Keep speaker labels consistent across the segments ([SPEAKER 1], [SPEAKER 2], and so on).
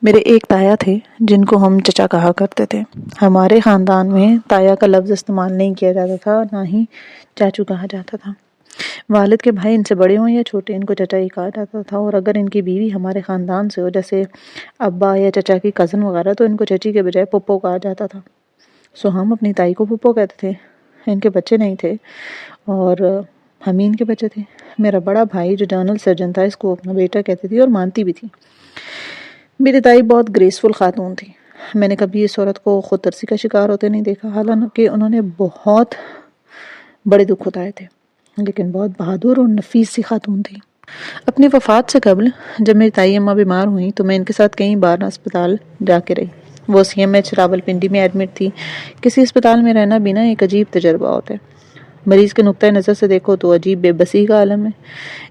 [SPEAKER 1] میرے ایک تایا تھے جن کو ہم چچا کہا کرتے تھے۔ ہمارے خاندان میں تایا کا لفظ استعمال نہیں کیا جاتا تھا، نہ ہی چاچو کہا جاتا تھا۔ والد کے بھائی ان سے بڑے ہوں یا چھوٹے، ان کو چچا ہی کہا جاتا تھا، اور اگر ان کی بیوی ہمارے خاندان سے ہو، جیسے ابا یا چچا کی کزن وغیرہ، تو ان کو چچی کے بجائے پھپھو کہا جاتا تھا۔ سو ہم اپنی تائی کو پھپھو کہتے تھے۔ ان کے بچے نہیں تھے اور ہم ہی ان کے بچے تھے۔ میرا بڑا بھائی جو جنرل سرجن تھا، اس کو اپنا بیٹا کہتی تھی اور مانتی بھی تھی۔ میری تائی بہت گریسفل خاتون تھی۔ میں نے کبھی اس عورت کو خود ترسی کا شکار ہوتے نہیں دیکھا، حالانکہ انہوں نے بہت بڑے دکھ اٹھائے تھے، لیکن بہت بہادر اور نفیس سی خاتون تھی۔ اپنی وفات سے قبل جب میری تائی اماں بیمار ہوئیں تو میں ان کے ساتھ کئی بار اسپتال جا کے رہی۔ وہ CMH راولپنڈی میں ایڈمٹ تھی۔ کسی اسپتال میں رہنا بھی نا ایک عجیب تجربہ ہوتا ہے۔ مریض کے نقطۂ نظر سے دیکھو تو عجیب بے بسی کا عالم ہے۔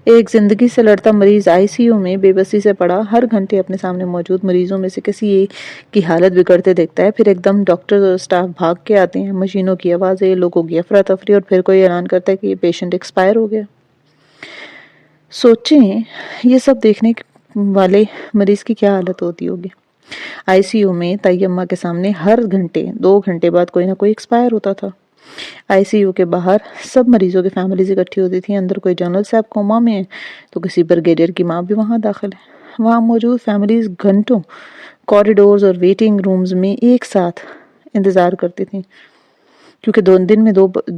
[SPEAKER 1] ایک زندگی سے لڑتا مریض ICU میں بے بسی سے پڑا، ہر گھنٹے اپنے سامنے موجود مریضوں میں سے کسی ایک کی حالت بگڑتے دیکھتا ہے، پھر ایک دم ڈاکٹر اور اسٹاف بھاگ کے آتے ہیں، مشینوں کی آوازیں، لوگوں کی افراتفری، اور پھر کوئی اعلان کرتا ہے کہ یہ پیشنٹ ایکسپائر ہو گیا۔ سوچیں یہ سب دیکھنے والے مریض کی کیا حالت ہوتی ہوگی۔ ICU میں تائی اماں کے سامنے ہر گھنٹے 2 گھنٹے بعد کوئی نہ کوئی ایکسپائر ہوتا تھا۔ ICU کے باہر سب مریضوں کی فیملیز اکٹھی ہوتی تھیں۔ اندر کوئی جنرل صاحب کوما میں ہے تو کسی بریگیڈیئر کی ماں بھی وہاں داخل ہے۔ وہاں موجود فیملیز گھنٹوں کوریڈورز اور ویٹنگ رومز میں ایک ساتھ انتظار کرتی تھیں، کیونکہ دن میں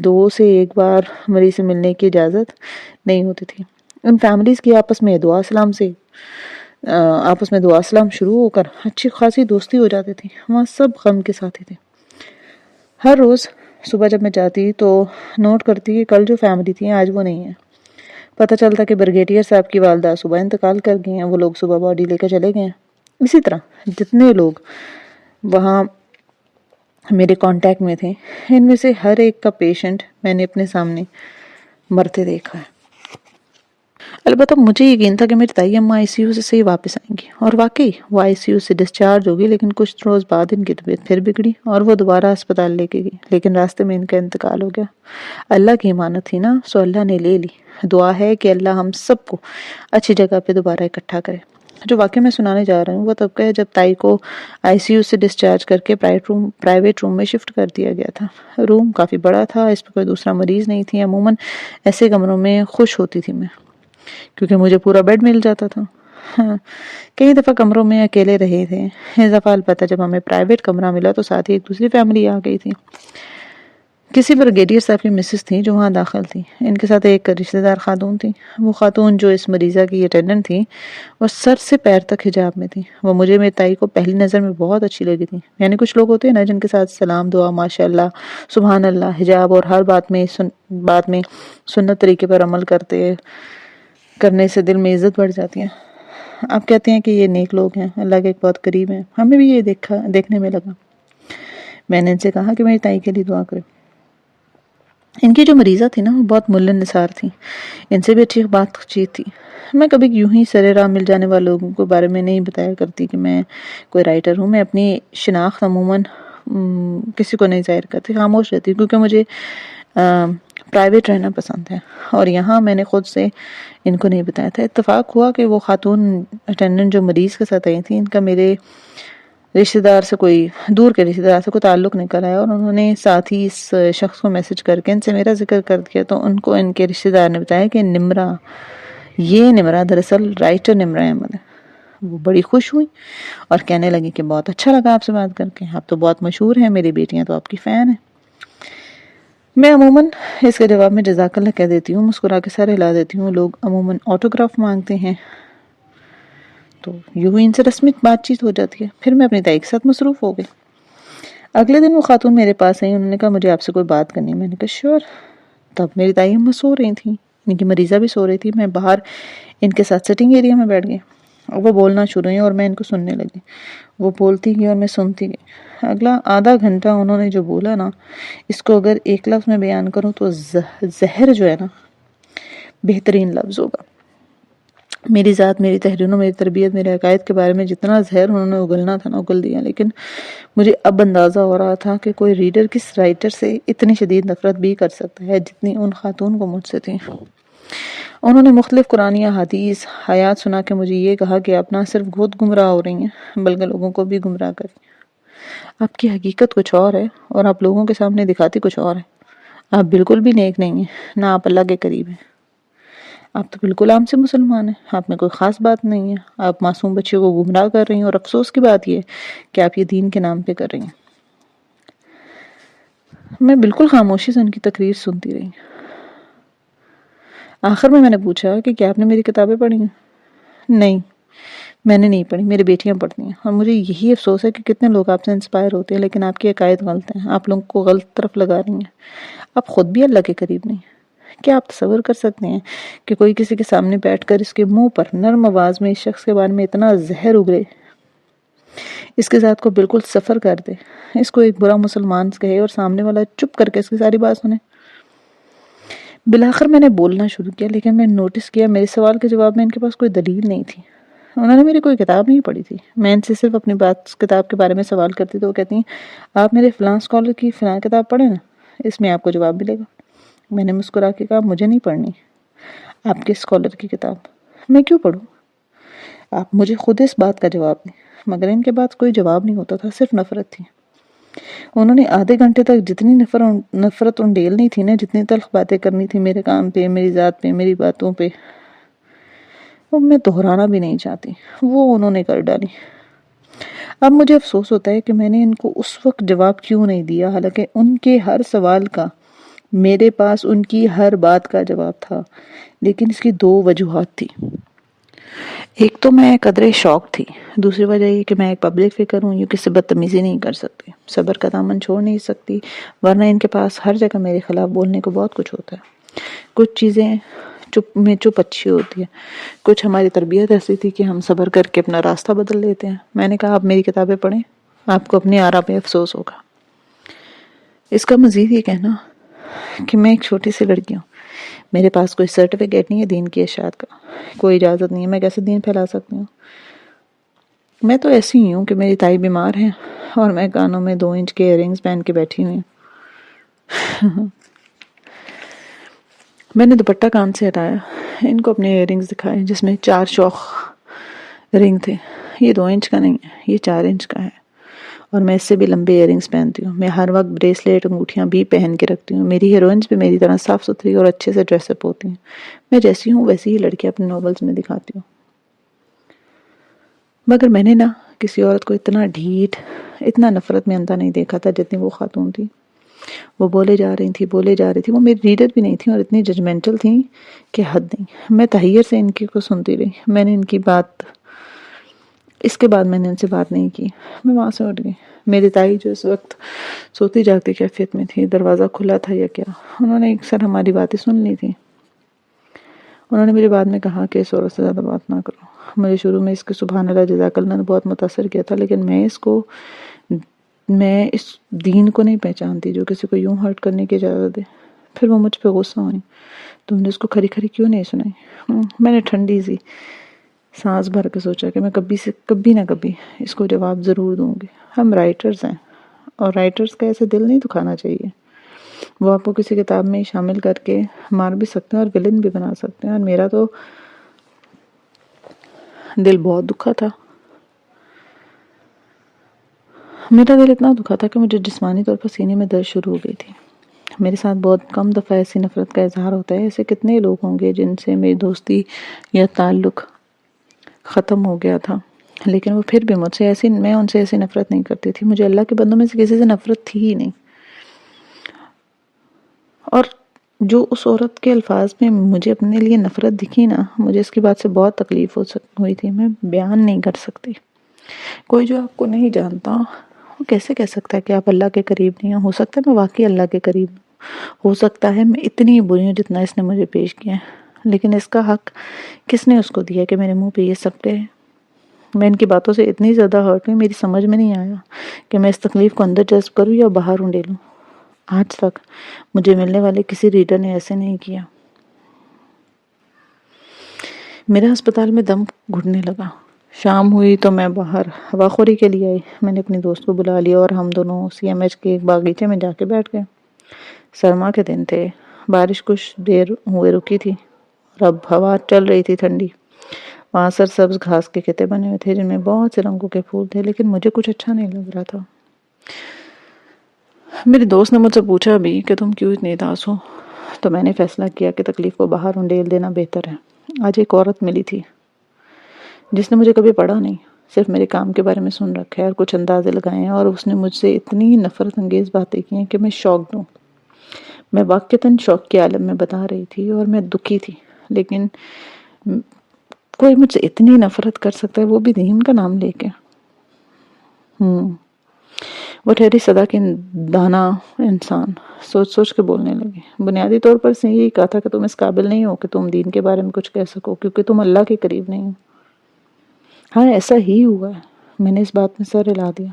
[SPEAKER 1] دو سے ایک بار مریض سے ملنے کی اجازت نہیں ہوتی تھی۔ ان فیملیز کی آپس میں دعا سلام شروع ہو کر اچھی خاصی دوستی ہو جاتی تھی۔ وہاں سب غم کے ساتھی تھے۔ ہر روز صبح جب میں جاتی تو نوٹ کرتی کہ کل جو فیملی تھی آج وہ نہیں ہے۔ پتہ چلتا کہ بریگیڈیئر صاحب کی والدہ صبح انتقال کر گئی ہیں، وہ لوگ صبح باڈی لے کر چلے گئے ہیں۔ اسی طرح جتنے لوگ وہاں میرے کانٹیکٹ میں تھے، ان میں سے ہر ایک کا پیشنٹ میں نے اپنے سامنے مرتے دیکھا ہے۔ البتہ مجھے یقین تھا کہ میری تائی اماں ICU سے صحیح واپس آئیں گی، اور واقعی وہ ICU سے ڈسچارج ہوگی، لیکن کچھ روز بعد ان کی طبیعت پھر بگڑی اور وہ دوبارہ اسپتال لے کے گئی، لیکن راستے میں ان کا انتقال ہو گیا۔ اللہ کی امانت تھی نا، سو اللہ نے لے لی۔ دعا ہے کہ اللہ ہم سب کو اچھی جگہ پہ دوبارہ اکٹھا کرے۔ جو واقعہ میں سنانے جا رہا ہوں وہ تب کا ہے جب تائی کو ICU سے ڈسچارج کر کے پرائیویٹ روم میں شفٹ کر دیا گیا تھا۔ روم کافی بڑا تھا، اس پہ کوئی دوسرا مریض نہیں تھی۔ عموماً ایسے کمروں میں خوش ہوتی تھی میں، کیونکہ مجھے پورا بیڈ مل جاتا تھا۔ کئی دفعہ کمروں میں اکیلے رہے تھے۔ اس دفعہ البتہ جب ہمیں پرائیویٹ کمرہ ملا تو ساتھ ہی ایک دوسری فیملی آ گئی تھی۔ کسی بریگیڈیئر صاحب کی مسز تھی جو وہاں داخل تھی۔ ان کے ساتھ ایک رشتہ دار خاتون تھی۔ وہ خاتون جو اس مریضہ کی اٹینڈنٹ تھی، وہ سر سے پیر تک حجاب میں تھی۔ وہ مجھے میری تائی کو پہلی نظر میں بہت اچھی لگی تھی۔ یعنی کچھ لوگ ہوتے ہیں نا جن کے ساتھ سلام دعا، ماشاء اللہ، سبحان اللہ، حجاب اور ہر بات میں سنت طریقے پر عمل کرنے سے دل میں عزت بڑھ جاتی ہے۔ آپ کہتے ہیں کہ یہ نیک لوگ ہیں، اللہ کے ایک بہت قریب ہیں۔ ہمیں بھی یہ دیکھنے میں لگا۔ میں نے ان سے کہا کہ میری تائی کے لیے دعا کریں۔ ان کی جو مریضہ تھی نا، وہ بہت ملن نثار تھی۔ ان سے بھی اچھی بات چیت تھی۔ میں کبھی یوں ہی سر راہ مل جانے والے لوگوں کے بارے میں نہیں بتایا کرتی کہ میں کوئی رائٹر ہوں۔ میں اپنی شناخت عموماً کسی کو نہیں ظاہر کرتی، خاموش رہتی، کیونکہ مجھے پرائیویٹ رہنا پسند ہے، اور یہاں میں نے خود سے ان کو نہیں بتایا تھا۔ اتفاق ہوا کہ وہ خاتون اٹینڈنٹ جو مریض کے ساتھ آئی تھی، ان کا میرے دور کے رشتہ دار سے کوئی تعلق نکل آیا، اور انہوں نے ساتھ ہی اس شخص کو میسج کر کے ان سے میرا ذکر کر دیا۔ تو ان کو ان کے رشتہ دار نے بتایا کہ نمرہ دراصل رائٹر نمرہ احمد ہے۔ وہ بڑی خوش ہوئی اور کہنے لگی کہ بہت اچھا لگا آپ سے بات کر کے، آپ تو بہت مشہور ہیں، میری بیٹیاں تو آپ کی فین ہیں۔ میں عموماً اس کے جواب میں جزاک اللہ کہہ دیتی ہوں، مسکرا کے سر ہلا دیتی ہوں۔ لوگ عموماً آٹوگراف مانگتے ہیں تو یوں ہی ان سے رسمی بات چیت ہو جاتی ہے۔ پھر میں اپنی تائی کے ساتھ مصروف ہو گئی۔ اگلے دن وہ خاتون میرے پاس آئی، انہوں نے کہا مجھے آپ سے کوئی بات کرنی ہے۔ میں نے کہا شور۔ تب میری تائی اماں سو رہی تھیں، ان کی مریضہ بھی سو رہی تھی۔ میں باہر ان کے ساتھ سٹنگ ایریا میں بیٹھ گئی، وہ بولنا شروع ہوئی اور میں ان کو سننے لگی۔ وہ بولتی گئی اور میں سنتی گئی۔ اگلا آدھا گھنٹہ انہوں نے جو بولا نا، اس کو اگر ایک لفظ میں بیان کروں تو زہر جو ہے نا، بہترین لفظ ہوگا۔ میری ذات، میری تحریروں، میری تربیت، میرے عقائد کے بارے میں جتنا زہر انہوں نے اگلنا تھا نا، اگل دیا۔ لیکن مجھے اب اندازہ ہو رہا تھا کہ کوئی ریڈر کس رائٹر سے اتنی شدید نفرت بھی کر سکتا ہے جتنی ان خاتون کو مجھ سے تھی۔ انہوں نے مختلف قرآنی حدیث آیات سنا کے مجھے یہ کہا کہ آپ نہ صرف خود گمراہ ہو رہی ہیں بلکہ لوگوں کو بھی گمراہ کر رہی ہیں۔ آپ کی حقیقت کچھ اور ہے اور آپ لوگوں کے سامنے دکھاتی کچھ اور ہے۔ آپ بالکل بھی نیک نہیں ہیں، نہ آپ اللہ کے قریب ہیں۔ آپ تو بالکل عام سے مسلمان ہیں، آپ میں کوئی خاص بات نہیں ہے۔ آپ معصوم بچیوں کو گمراہ کر رہی ہیں، اور افسوس کی بات یہ ہے کہ آپ یہ دین کے نام پہ کر رہی ہیں۔ میں بالکل خاموشی سے ان کی تقریر سنتی رہی۔ آخر میں نے پوچھا کہ کیا آپ نے میری کتابیں پڑھی ہیں؟ نہیں، میں نے نہیں پڑھی، میری بیٹیاں پڑھتی ہیں، اور مجھے یہی افسوس ہے کہ کتنے لوگ آپ سے انسپائر ہوتے ہیں لیکن آپ کی عقائد غلط ہیں، آپ لوگوں کو غلط طرف لگا رہی ہیں۔ آپ خود بھی اللہ کے قریب نہیں۔ کیا آپ تصور کر سکتے ہیں کہ کوئی کسی کے سامنے بیٹھ کر اس کے منہ پر نرم آواز میں اس شخص کے بارے میں اتنا زہر اگلے، اس کے ذات کو بالکل صفر کر دے، اس کو ایک برا مسلمان کہے اور سامنے والا چپ کر کے اس کی ساری بات سنے؟ بالآخر میں نے بولنا شروع کیا، لیکن میں نے نوٹس کیا میرے سوال کے جواب میں ان کے پاس کوئی دلیل نہیں تھی۔ انہوں نے میری کوئی کتاب نہیں پڑھی تھی۔ میں ان سے صرف اپنی بات کتاب کے بارے میں سوال کرتی تو وہ کہتی ہیں آپ میرے فلاں اسکالر کی فلاں کتاب پڑھیں نا، اس میں آپ کو جواب ملے گا۔ میں نے مسکرا کے کہا مجھے نہیں پڑھنی آپ کے اسکالر کی کتاب، میں کیوں پڑھوں؟ آپ مجھے خود اس بات کا جواب دیں۔ مگر ان کے پاس کوئی جواب نہیں ہوتا تھا، صرف نفرت تھی۔ انہوں نے آدھے گھنٹے تک جتنی نفرت انڈیلنی تھی نا، جتنی تلخ باتیں کرنی تھی میرے کام پہ، میری ذات پہ، میری باتوں پہ، وہ میں دہرانا بھی نہیں چاہتی، وہ انہوں نے کر ڈالی۔ اب مجھے افسوس ہوتا ہے کہ میں نے ان کو اس وقت جواب کیوں نہیں دیا، حالانکہ ان کے ہر سوال کا میرے پاس ان کی ہر بات کا جواب تھا، لیکن اس کی دو وجوہات تھی۔ ایک تو میں قدرے شوق تھی، دوسری وجہ یہ کہ میں ایک پبلک فگر ہوں، یہ کسی بدتمیزی نہیں کر سکتی، صبر کا دامن چھوڑ نہیں سکتی، ورنہ ان کے پاس ہر جگہ میرے خلاف بولنے کو بہت کچھ ہوتا ہے۔ کچھ چیزیں چپ اچھی ہوتی ہے، کچھ ہماری تربیت ایسی تھی کہ ہم صبر کر کے اپنا راستہ بدل لیتے ہیں۔ میں نے کہا آپ میری کتابیں پڑھیں، آپ کو اپنے آرا پہ افسوس ہوگا۔ اس کا مزید یہ کہنا کہ میں ایک چھوٹی سی لڑکی ہوں، میرے پاس کوئی سرٹیفکیٹ نہیں ہے دین کی اشاعت کا، کوئی اجازت نہیں ہے، میں کیسے دین پھیلا سکتی ہوں؟ میں تو ایسی ہی ہوں کہ میری تائی بیمار ہے اور میں کانوں میں 2 انچ کے ایئر رنگز پہن کے بیٹھی ہوئی ہوں۔ میں نے دوپٹہ کان سے ہٹایا، ان کو اپنے ایئر رنگز دکھائے جس میں 4 شوخ رنگ تھے۔ یہ 2 انچ کا نہیں ہے، یہ 4 انچ کا ہے، اور میں اس سے بھی لمبے ایئر رنگز پہنتی ہوں۔ میں ہر وقت بریسلیٹ انگوٹھیاں بھی پہن کے رکھتی ہوں۔ میری ہیروئنز بھی میری طرح صاف ستھری اور اچھے سے ڈریس اپ ہوتی ہیں۔ میں جیسی ہوں ویسی ہی لڑکی اپنے ناولز میں دکھاتی ہوں۔ مگر میں نے نہ کسی عورت کو اتنا ڈھیٹ، اتنا نفرت میں اندھا نہیں دیکھا تھا جتنی وہ خاتون تھی۔ وہ بولے جا رہی تھی، وہ میری ریڈر بھی نہیں تھی اور اتنی ججمنٹل تھیں کہ حد نہیں۔ میں تحیر سے ان کی کو سنتی رہی۔ میں نے ان کی بات، اس کے بعد میں نے ان سے بات نہیں کی، میں وہاں سے اٹھ گئی۔ میری تائی جو اس وقت سوتی جاگتی کیفیت میں تھی، دروازہ کھلا تھا یا کیا، انہوں نے اکثر ہماری باتیں سن لی تھی۔ انہوں نے میری بعد میں کہا کہ اس عورت سے زیادہ بات نہ کرو۔ مجھے شروع میں اس کے سبحان اللہ جزاک اللہ نے بہت متاثر کیا تھا، لیکن میں اس دین کو نہیں پہچانتی جو کسی کو یوں ہرٹ کرنے کی اجازت دے۔ پھر وہ مجھ پہ غصہ ہوئی، تم نے اس کو کھری کھری کیوں نہیں سنائی؟ میں نے ٹھنڈی سی سانس بھر کے سوچا کہ میں کبھی نہ کبھی اس کو جواب ضرور دوں گی۔ ہم رائٹرز ہیں اور رائٹرز کا ایسے دل نہیں دکھانا چاہیے۔ وہ آپ کو کسی کتاب میں شامل کر کے مار بھی سکتے ہیں اور ویلن بھی بنا سکتے ہیں، اور میرا تو دل بہت دکھا تھا۔ میرا دل اتنا دکھا تھا کہ مجھے جسمانی طور پر سینے میں درد شروع ہو گئی تھی۔ میرے ساتھ بہت کم دفعہ ایسی نفرت کا اظہار ہوتا ہے۔ ایسے کتنے لوگ ہوں گے جن سے میری دوستی یا تعلق ختم ہو گیا تھا، لیکن وہ پھر بھی میں ان سے ایسی نفرت نہیں کرتی تھی۔ مجھے اللہ کے بندوں میں سے کسی سے نفرت تھی ہی نہیں۔ اور جو اس عورت کے الفاظ میں مجھے اپنے لیے نفرت دکھی نا، مجھے اس کی بات سے بہت تکلیف ہوئی تھی، میں بیان نہیں کر سکتی۔ کوئی جو آپ کو نہیں جانتا وہ کیسے کہہ سکتا ہے کہ آپ اللہ کے قریب نہیں ہیں؟ ہو سکتا ہے میں واقعی اللہ کے قریب ہوں، ہو سکتا ہے میں اتنی بری ہوں جتنا اس نے مجھے پیش کیا ہے، لیکن اس کا حق کس نے اس کو دیا کہ میرے منہ پہ یہ سب کہے؟ میں ان کی باتوں سے اتنی زیادہ ہرٹ ہوئی، میری سمجھ میں نہیں آیا کہ میں اس تکلیف کو اندر جذب کروں یا باہر انڈیلوں۔ آج تک مجھے ملنے والے کسی ریڈر نے ایسے نہیں کیا۔ میرا ہسپتال میں دم گھٹنے لگا۔ شام ہوئی تو میں باہر ہوا خوری کے لیے آئی۔ میں نے اپنی دوست کو بلا لیا اور ہم دونوں CMH کے ایک باغیچے میں جا کے بیٹھ گئے۔ سرما کے دن تھے، بارش کچھ دیر ہوئے رکی تھی اور اب ہوا چل رہی تھی ٹھنڈی. وہاں سرسبز گھاس کے کھیتے بنے ہوئے تھے جن میں بہت سے رنگوں کے پھول تھے، لیکن مجھے کچھ اچھا نہیں لگ رہا تھا. میری دوست نے مجھ سے پوچھا بھی کہ تم کیوں اتنی اداس ہو، تو میں نے فیصلہ کیا کہ تکلیف کو باہر انڈیل دینا بہتر ہے. آج ایک عورت ملی تھی جس نے مجھے کبھی پڑھا نہیں، صرف میرے کام کے بارے میں سن رکھا ہے اور کچھ اندازے لگائے ہیں، اور اس نے مجھ سے اتنی نفرت انگیز باتیں کی ہیں کہ میں شوق دوں. میں واقعتاً شوق کے عالم میں بتا رہی تھی اور میں دکھی تھی، لیکن کوئی مجھ سے اتنی نفرت کر سکتا ہے، وہ بھی دین کا نام لے کے. وہ ٹھہری صدا کی دانا انسان سوچ سوچ کے بولنے لگی. بنیادی طور پر اس نے یہی کہا تھا کہ تم اس قابل نہیں ہو کہ تم دین کے بارے میں کچھ کہہ سکو، کیونکہ تم اللہ کے قریب نہیں ہو. ہاں ایسا ہی ہوا ہے. میں نے اس بات میں سر ہلا دیا.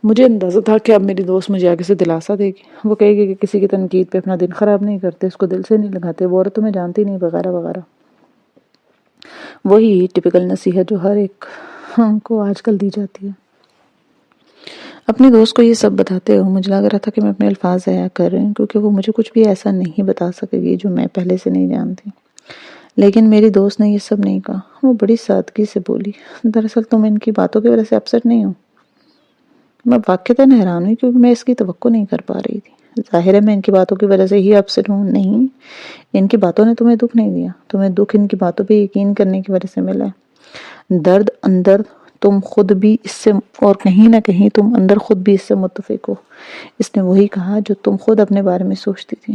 [SPEAKER 1] مجھے اندازہ تھا کہ اب میری دوست مجھے آگے سے دلاسا دے گی. وہ کہے گی کہ کسی کی تنقید پہ اپنا دن خراب نہیں کرتے، اس کو دل سے نہیں لگاتے، وہ عورت تمہیں جانتی نہیں، وغیرہ وغیرہ. وہی ٹپیکل نصیحت جو ہر ایک کو آج کل دی جاتی ہے. اپنی دوست کو یہ سب بتاتے ہو مجھے لگ رہا تھا کہ میں اپنے الفاظ ضائع کر رہی ہوں، کیونکہ وہ مجھے کچھ بھی ایسا نہیں بتا سکے گی جو میں پہلے سے نہیں جانتی. لیکن میری دوست نے یہ سب نہیں کہا. وہ بڑی سادگی سے بولی، دراصل تم ان کی باتوں کی وجہ سے اپسٹ نہیں ہو. میں واقعتاً حیران ہوئی کیونکہ میں اس کی توقع نہیں کر پا رہی تھی. ظاہر ہے میں ان کی باتوں کی وجہ سے ہی اپسٹ ہوں. نہیں، ان کی باتوں نے تمہیں دکھ نہیں دیا، تمہیں دکھ ان کی باتوں پہ یقین کرنے کی وجہ سے ملا ہے. درد اندر تم خود بھی اس سے، اور کہیں نہ کہیں تم اندر خود بھی اس سے متفق ہو. اس نے وہی کہا جو تم خود اپنے بارے میں سوچتی تھی.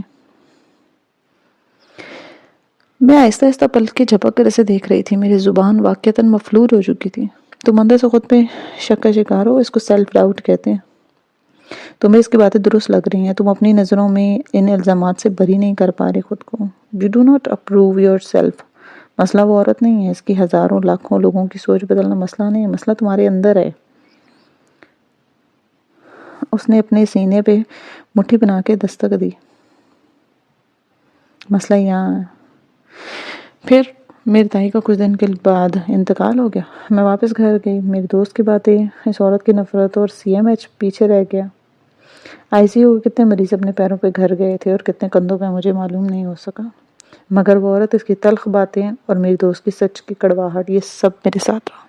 [SPEAKER 1] میں آہستہ آہستہ پلک کے جھپک کر اسے دیکھ رہی تھی. میری زبان واقعتاً مفلوج ہو چکی تھی. تم اندر سے خود پہ شک کا شکار ہو، اس کو سیلف ڈاؤٹ کہتے ہیں. تمہیں اس کی باتیں درست لگ رہی ہیں، تم اپنی نظروں میں ان الزامات سے بری نہیں کر پا رہے خود کو. You do not approve yourself. مسئلہ وہ عورت نہیں ہے، اس کی ہزاروں لاکھوں لوگوں کی سوچ بدلنا مسئلہ نہیں ہے، مسئلہ تمہارے اندر ہے. اس نے اپنے سینے پہ مٹھی بنا کے دستک دی. مسئلہ یہاں ہے. پھر میری تائی کا کچھ دن کے بعد انتقال ہو گیا. میں واپس گھر گئی. میری دوست کی باتیں، اس عورت کی نفرت اور CMH پیچھے رہ گیا. ICU کے کتنے مریض اپنے پیروں پہ گھر گئے تھے اور کتنے کندھوں پہ مجھے معلوم نہیں ہو سکا. مگر وہ عورت، اس کی تلخ باتیں اور میری دوست کی سچ کی کڑواہٹ، یہ سب میرے ساتھ رہا.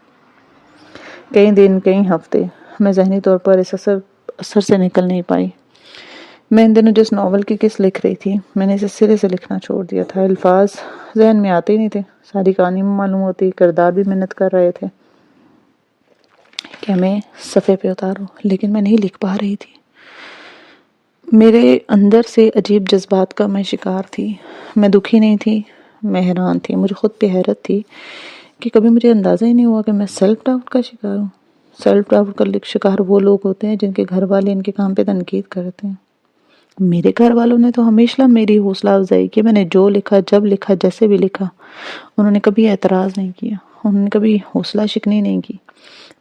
[SPEAKER 1] کئی دن، کئی ہفتے میں ذہنی طور پر اس اثر سے نکل نہیں پائی. میں ان دنوں جس ناول کی قسط لکھ رہی تھی، میں نے اسے سرے سے لکھنا چھوڑ دیا تھا. الفاظ ذہن میں آتے ہی نہیں تھے. ساری کہانی میں معلوم ہوتی، کردار بھی محنت کر رہے تھے کہ میں صفحے پہ اتاروں، لیکن میں نہیں لکھ پا رہی تھی. میرے اندر سے عجیب جذبات کا میں شکار تھی. میں دکھی نہیں تھی، میں حیران تھی. مجھے خود پہ حیرت تھی کہ کبھی مجھے اندازہ ہی نہیں ہوا کہ میں سیلف ڈاؤٹ کا شکار ہوں. سیلف ڈاؤٹ کا شکار وہ لوگ ہوتے ہیں جن کے گھر والے ان کے کام پہ تنقید کرتے ہیں. میرے گھر والوں نے تو ہمیشہ میری حوصلہ افزائی کی. میں نے جو لکھا، جب لکھا، جیسے بھی لکھا، انہوں نے کبھی اعتراض نہیں کیا، انہوں نے کبھی حوصلہ شکنی نہیں کی.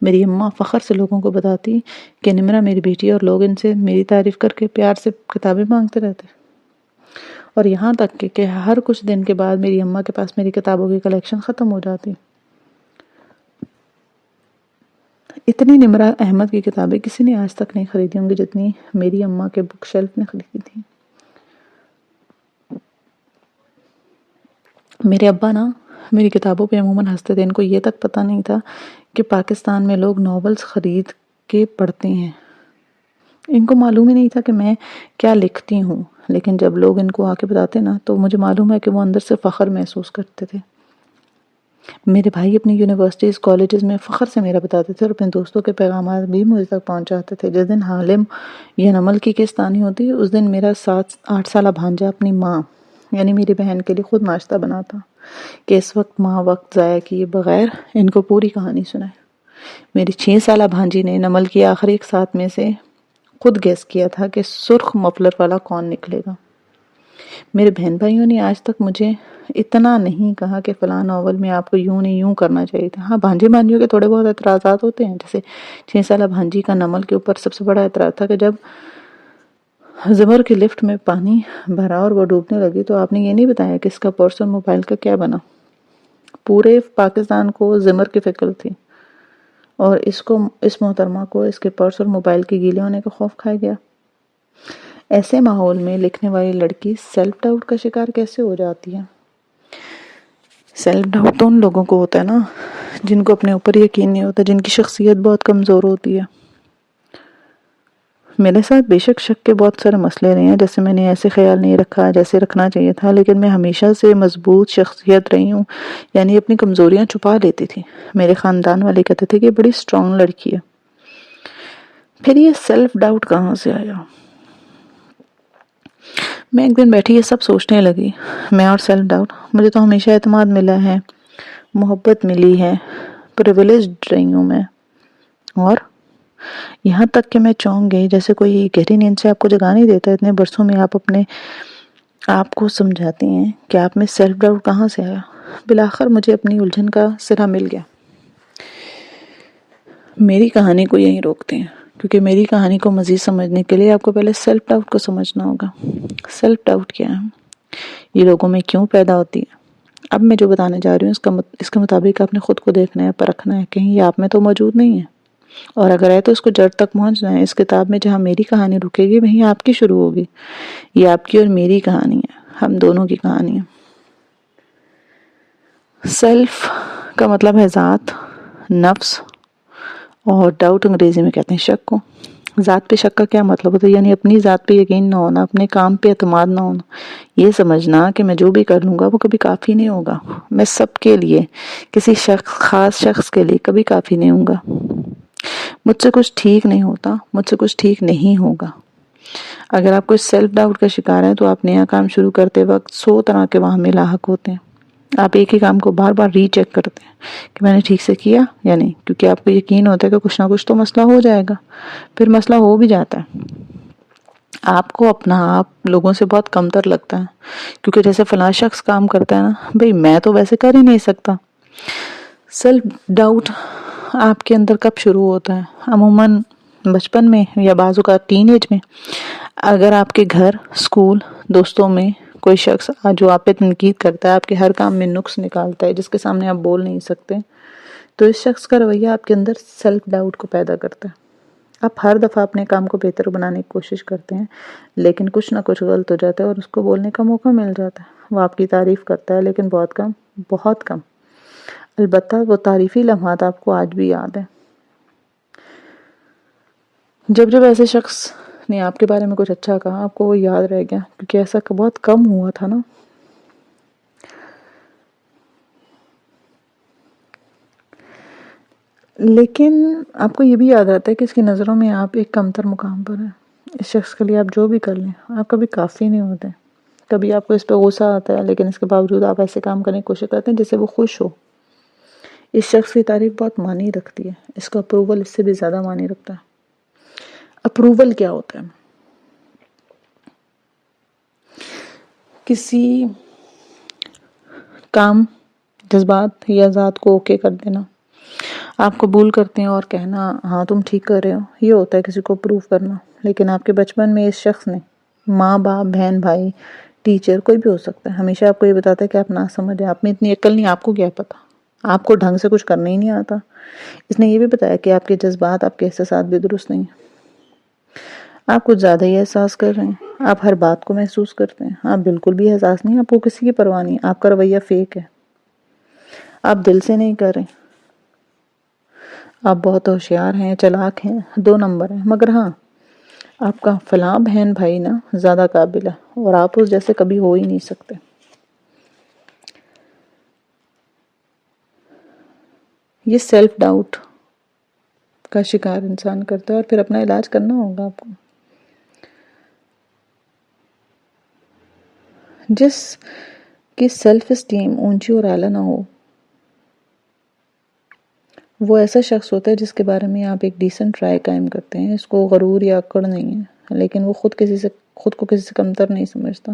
[SPEAKER 1] میری اماں فخر سے لوگوں کو بتاتی کہ نمرہ میری بیٹی، اور لوگ ان سے میری تعریف کر کے پیار سے کتابیں مانگتے رہتے. اور یہاں تک کہ ہر کچھ دن کے بعد میری اماں کے پاس میری کتابوں کی کلیکشن ختم ہو جاتی. اتنی نمرہ احمد کی کتابیں کسی نے آج تک نہیں خریدی ہوں گی جتنی میری اماں کے بک شیلف نے خریدی تھی. میرے ابا نا میری کتابوں پہ عموماً ہنستے تھے. ان کو یہ تک پتہ نہیں تھا کہ پاکستان میں لوگ ناولز خرید کے پڑھتے ہیں. ان کو معلوم ہی نہیں تھا کہ میں کیا لکھتی ہوں. لیکن جب لوگ ان کو آ کے بتاتے نا، تو مجھے معلوم ہے کہ وہ اندر سے فخر محسوس کرتے تھے. میرے بھائی اپنی یونیورسٹیز، کالجز میں فخر سے میرا بتاتے تھے، اور اپنے دوستوں کے پیغامات بھی مجھے تک پہنچاتے تھے. جس دن حالم یا نمل کی قسط آنی ہوتی، اس دن میرا 7-8 سالہ بھانجا اپنی ماں یعنی میری بہن کے لیے خود ناشتہ بناتا کہ اس وقت ماں وقت ضائع کیے بغیر ان کو پوری کہانی سنائے. میری 6 سالہ بھانجی نے نمل کی آخری 7 میں سے خود گیس کیا تھا کہ سرخ مفلر والا کون نکلے گا. میرے بہن بھائیوں نے آج تک مجھے اتنا نہیں کہا کہ فلاں ناول میں آپ کو یوں نہیں یوں کرنا چاہیے تھا. ہاں، بھانجے بھانجیوں کے تھوڑے بہت اعتراضات ہوتے ہیں. جیسے 6 سالہ بھانجی کا نمل کے اوپر سب سے بڑا اعتراض تھا کہ جب زمر کی لفٹ میں پانی بھرا اور وہ ڈوبنے لگی تو آپ نے یہ نہیں بتایا کہ اس کا پرس اور موبائل کا کیا بنا. پورے پاکستان کو زمر کی فکر تھی، اور اس محترمہ کو اس کے پرس اور موبائل کے گیلے ہونے کا خوف کھا گیا. ایسے ماحول میں لکھنے والی لڑکی سیلف ڈاؤٹ کا شکار کیسے ہو جاتی ہے؟ سیلف ڈاؤٹ تو ان لوگوں کو ہوتا ہے نا جن کو اپنے اوپر یقین نہیں ہوتا، جن کی شخصیت بہت کمزور ہوتی ہے۔ میرے ساتھ بے شک شک کے بہت سارے مسئلے رہے ہیں، جیسے میں نے ایسے خیال نہیں رکھا جیسے رکھنا چاہیے تھا، لیکن میں ہمیشہ سے مضبوط شخصیت رہی ہوں، یعنی اپنی کمزوریاں چھپا لیتی تھی۔ میرے خاندان والے کہتے تھے کہ یہ بڑی سٹرونگ لڑکی ہے۔ پھر یہ سیلف ڈاؤٹ کہاں سے آیا؟ میں ایک دن بیٹھی یہ سب سوچنے لگی، میں اور سیلف ڈاؤٹ۔ مجھے تو ہمیشہ اعتماد ملا ہے، محبت ملی ہے، پریویلیجڈ رہی ہوں میں، اور یہاں تک کہ میں چونک گئی، جیسے کوئی گہری نیند سے آپ کو جگا نہیں دیتا، اتنے برسوں میں آپ اپنے آپ کو سمجھاتی ہیں کہ آپ میں سیلف ڈاؤٹ کہاں سے آیا۔ بالآخر مجھے اپنی الجھن کا سرا مل گیا۔ میری کہانی کو یہیں روکتے ہیں، کیونکہ میری کہانی کو مزید سمجھنے کے لیے آپ کو پہلے سیلف ڈاؤٹ کو سمجھنا ہوگا۔ سیلف ڈاؤٹ کیا ہے؟ یہ لوگوں میں کیوں پیدا ہوتی ہے؟ اب میں جو بتانے جا رہی ہوں اس کے مطابق آپ نے خود کو دیکھنا ہے، پرکھنا ہے، کہیں یہ آپ میں تو موجود نہیں ہے، اور اگر ہے تو اس کو جڑ تک پہنچنا ہے۔ اس کتاب میں جہاں میری کہانی رکے گی وہیں آپ کی شروع ہوگی۔ یہ آپ کی اور میری کہانی ہے، ہم دونوں کی کہانی ہے۔ سیلف کا مطلب ہے ذات، نفس، اور ڈاؤٹ انگریزی میں کہتے ہیں شک کو۔ ذات پہ شک کا کیا مطلب ہوتا ہے؟ یعنی اپنی ذات پہ یقین نہ ہونا، اپنے کام پہ اعتماد نہ ہونا، یہ سمجھنا کہ میں جو بھی کر لوں گا وہ کبھی کافی نہیں ہوگا، میں سب کے لیے، کسی خاص شخص کے لیے کبھی کافی نہیں ہوں گا، مجھ سے کچھ ٹھیک نہیں ہوتا، مجھ سے کچھ ٹھیک نہیں ہوگا۔ اگر آپ کوئی سیلف ڈاؤٹ کا شکار ہیں تو آپ نیا کام شروع کرتے وقت 100 طرح کے وہم لاحق ہوتے ہیں۔ آپ ایک ہی کام کو بار بار ری چیک کرتے ہیں کہ میں نے ٹھیک سے کیا یا نہیں، کیونکہ آپ کو یقین ہوتا ہے کہ کچھ نہ کچھ تو مسئلہ ہو جائے گا۔ پھر مسئلہ ہو بھی جاتا ہے، آپ کو اپنا آپ لوگوں سے بہت کمتر لگتا ہے، کیونکہ جیسے فلاں شخص کام کرتا ہے نا، بھئی میں تو ویسے کر ہی نہیں سکتا۔ سیلف ڈاؤٹ آپ کے اندر کب شروع ہوتا ہے؟ عموماً بچپن میں یا بعض اوقات ٹین ایج میں، اگر آپ کے گھر، اسکول، دوستوں میں کوئی شخص جو آپ پہ تنقید کرتا ہے، آپ کے ہر کام میں نقص نکالتا ہے، جس کے سامنے آپ بول نہیں سکتے، تو اس شخص کا رویہ آپ کے اندر سیلف ڈاؤٹ کو پیدا کرتا ہے۔ آپ ہر دفعہ اپنے کام کو بہتر بنانے کی کوشش کرتے ہیں، لیکن کچھ نہ کچھ غلط ہو جاتا ہے اور اس کو بولنے کا موقع مل جاتا ہے۔ وہ آپ کی تعریف کرتا ہے، لیکن بہت کم، بہت کم۔ البتہ وہ تعریفی لمحات آپ کو آج بھی یاد ہیں۔ جب ایسے شخص نے آپ کے بارے میں کچھ اچھا کہا، آپ کو وہ یاد رہ گیا، کیونکہ ایسا بہت کم ہوا تھا نا۔ لیکن آپ کو یہ بھی یاد رہتا ہے کہ اس کی نظروں میں آپ ایک کمتر مقام پر ہیں۔ اس شخص کے لیے آپ جو بھی کر لیں، آپ کبھی کافی نہیں ہوتے۔ کبھی آپ کو اس پہ غصہ آتا ہے، لیکن اس کے باوجود آپ ایسے کام کرنے کی کوشش کرتے ہیں جس سے وہ خوش ہو۔ اس شخص کی تعریف بہت معنی رکھتی ہے، اس کا اپروول اس سے بھی زیادہ معنی رکھتا ہے۔ اپروول کیا ہوتا ہے؟ کسی کام، جذبات یا ذات کو اوکے کر دینا، آپ قبول کرتے ہیں اور کہنا ہاں تم ٹھیک کر رہے ہو، یہ ہوتا ہے کسی کو اپروو کرنا۔ لیکن آپ کے بچپن میں اس شخص نے، ماں باپ، بہن بھائی، ٹیچر، کوئی بھی ہو سکتا ہے، ہمیشہ آپ کو یہ بتاتا ہے کہ آپ نہ سمجھیں، آپ میں اتنی عقل نہیں، آپ کو کیا پتا، آپ کو ڈھنگ سے کچھ کرنا ہی نہیں آتا۔ اس نے یہ بھی بتایا کہ آپ کے جذبات، آپ کے احساسات بھی درست نہیں ہیں، آپ کچھ زیادہ ہی احساس کر رہے ہیں، آپ ہر بات کو محسوس کرتے ہیں، آپ بالکل بھی احساس نہیں، آپ کو کسی کی پرواہ نہیں، آپ کا رویہ فیک ہے، آپ دل سے نہیں کر رہے، آپ بہت ہوشیار ہیں، چلاک ہیں، 2 نمبر ہیں، مگر ہاں آپ کا فلاں بہن بھائی نا زیادہ قابل ہے اور آپ اس جیسے کبھی ہو ہی نہیں سکتے۔ یہ سیلف ڈاؤٹ کا شکار انسان کرتا ہے، اور پھر اپنا علاج کرنا ہوگا آپ کو۔ جس کی سیلف اسٹیم اونچی اور اعلیٰ نہ ہو، وہ ایسا شخص ہوتا ہے جس کے بارے میں آپ ایک ڈیسنٹ رائے قائم کرتے ہیں۔ اس کو غرور یا اکڑ نہیں ہے، لیکن وہ خود کو کسی سے کمتر نہیں سمجھتا۔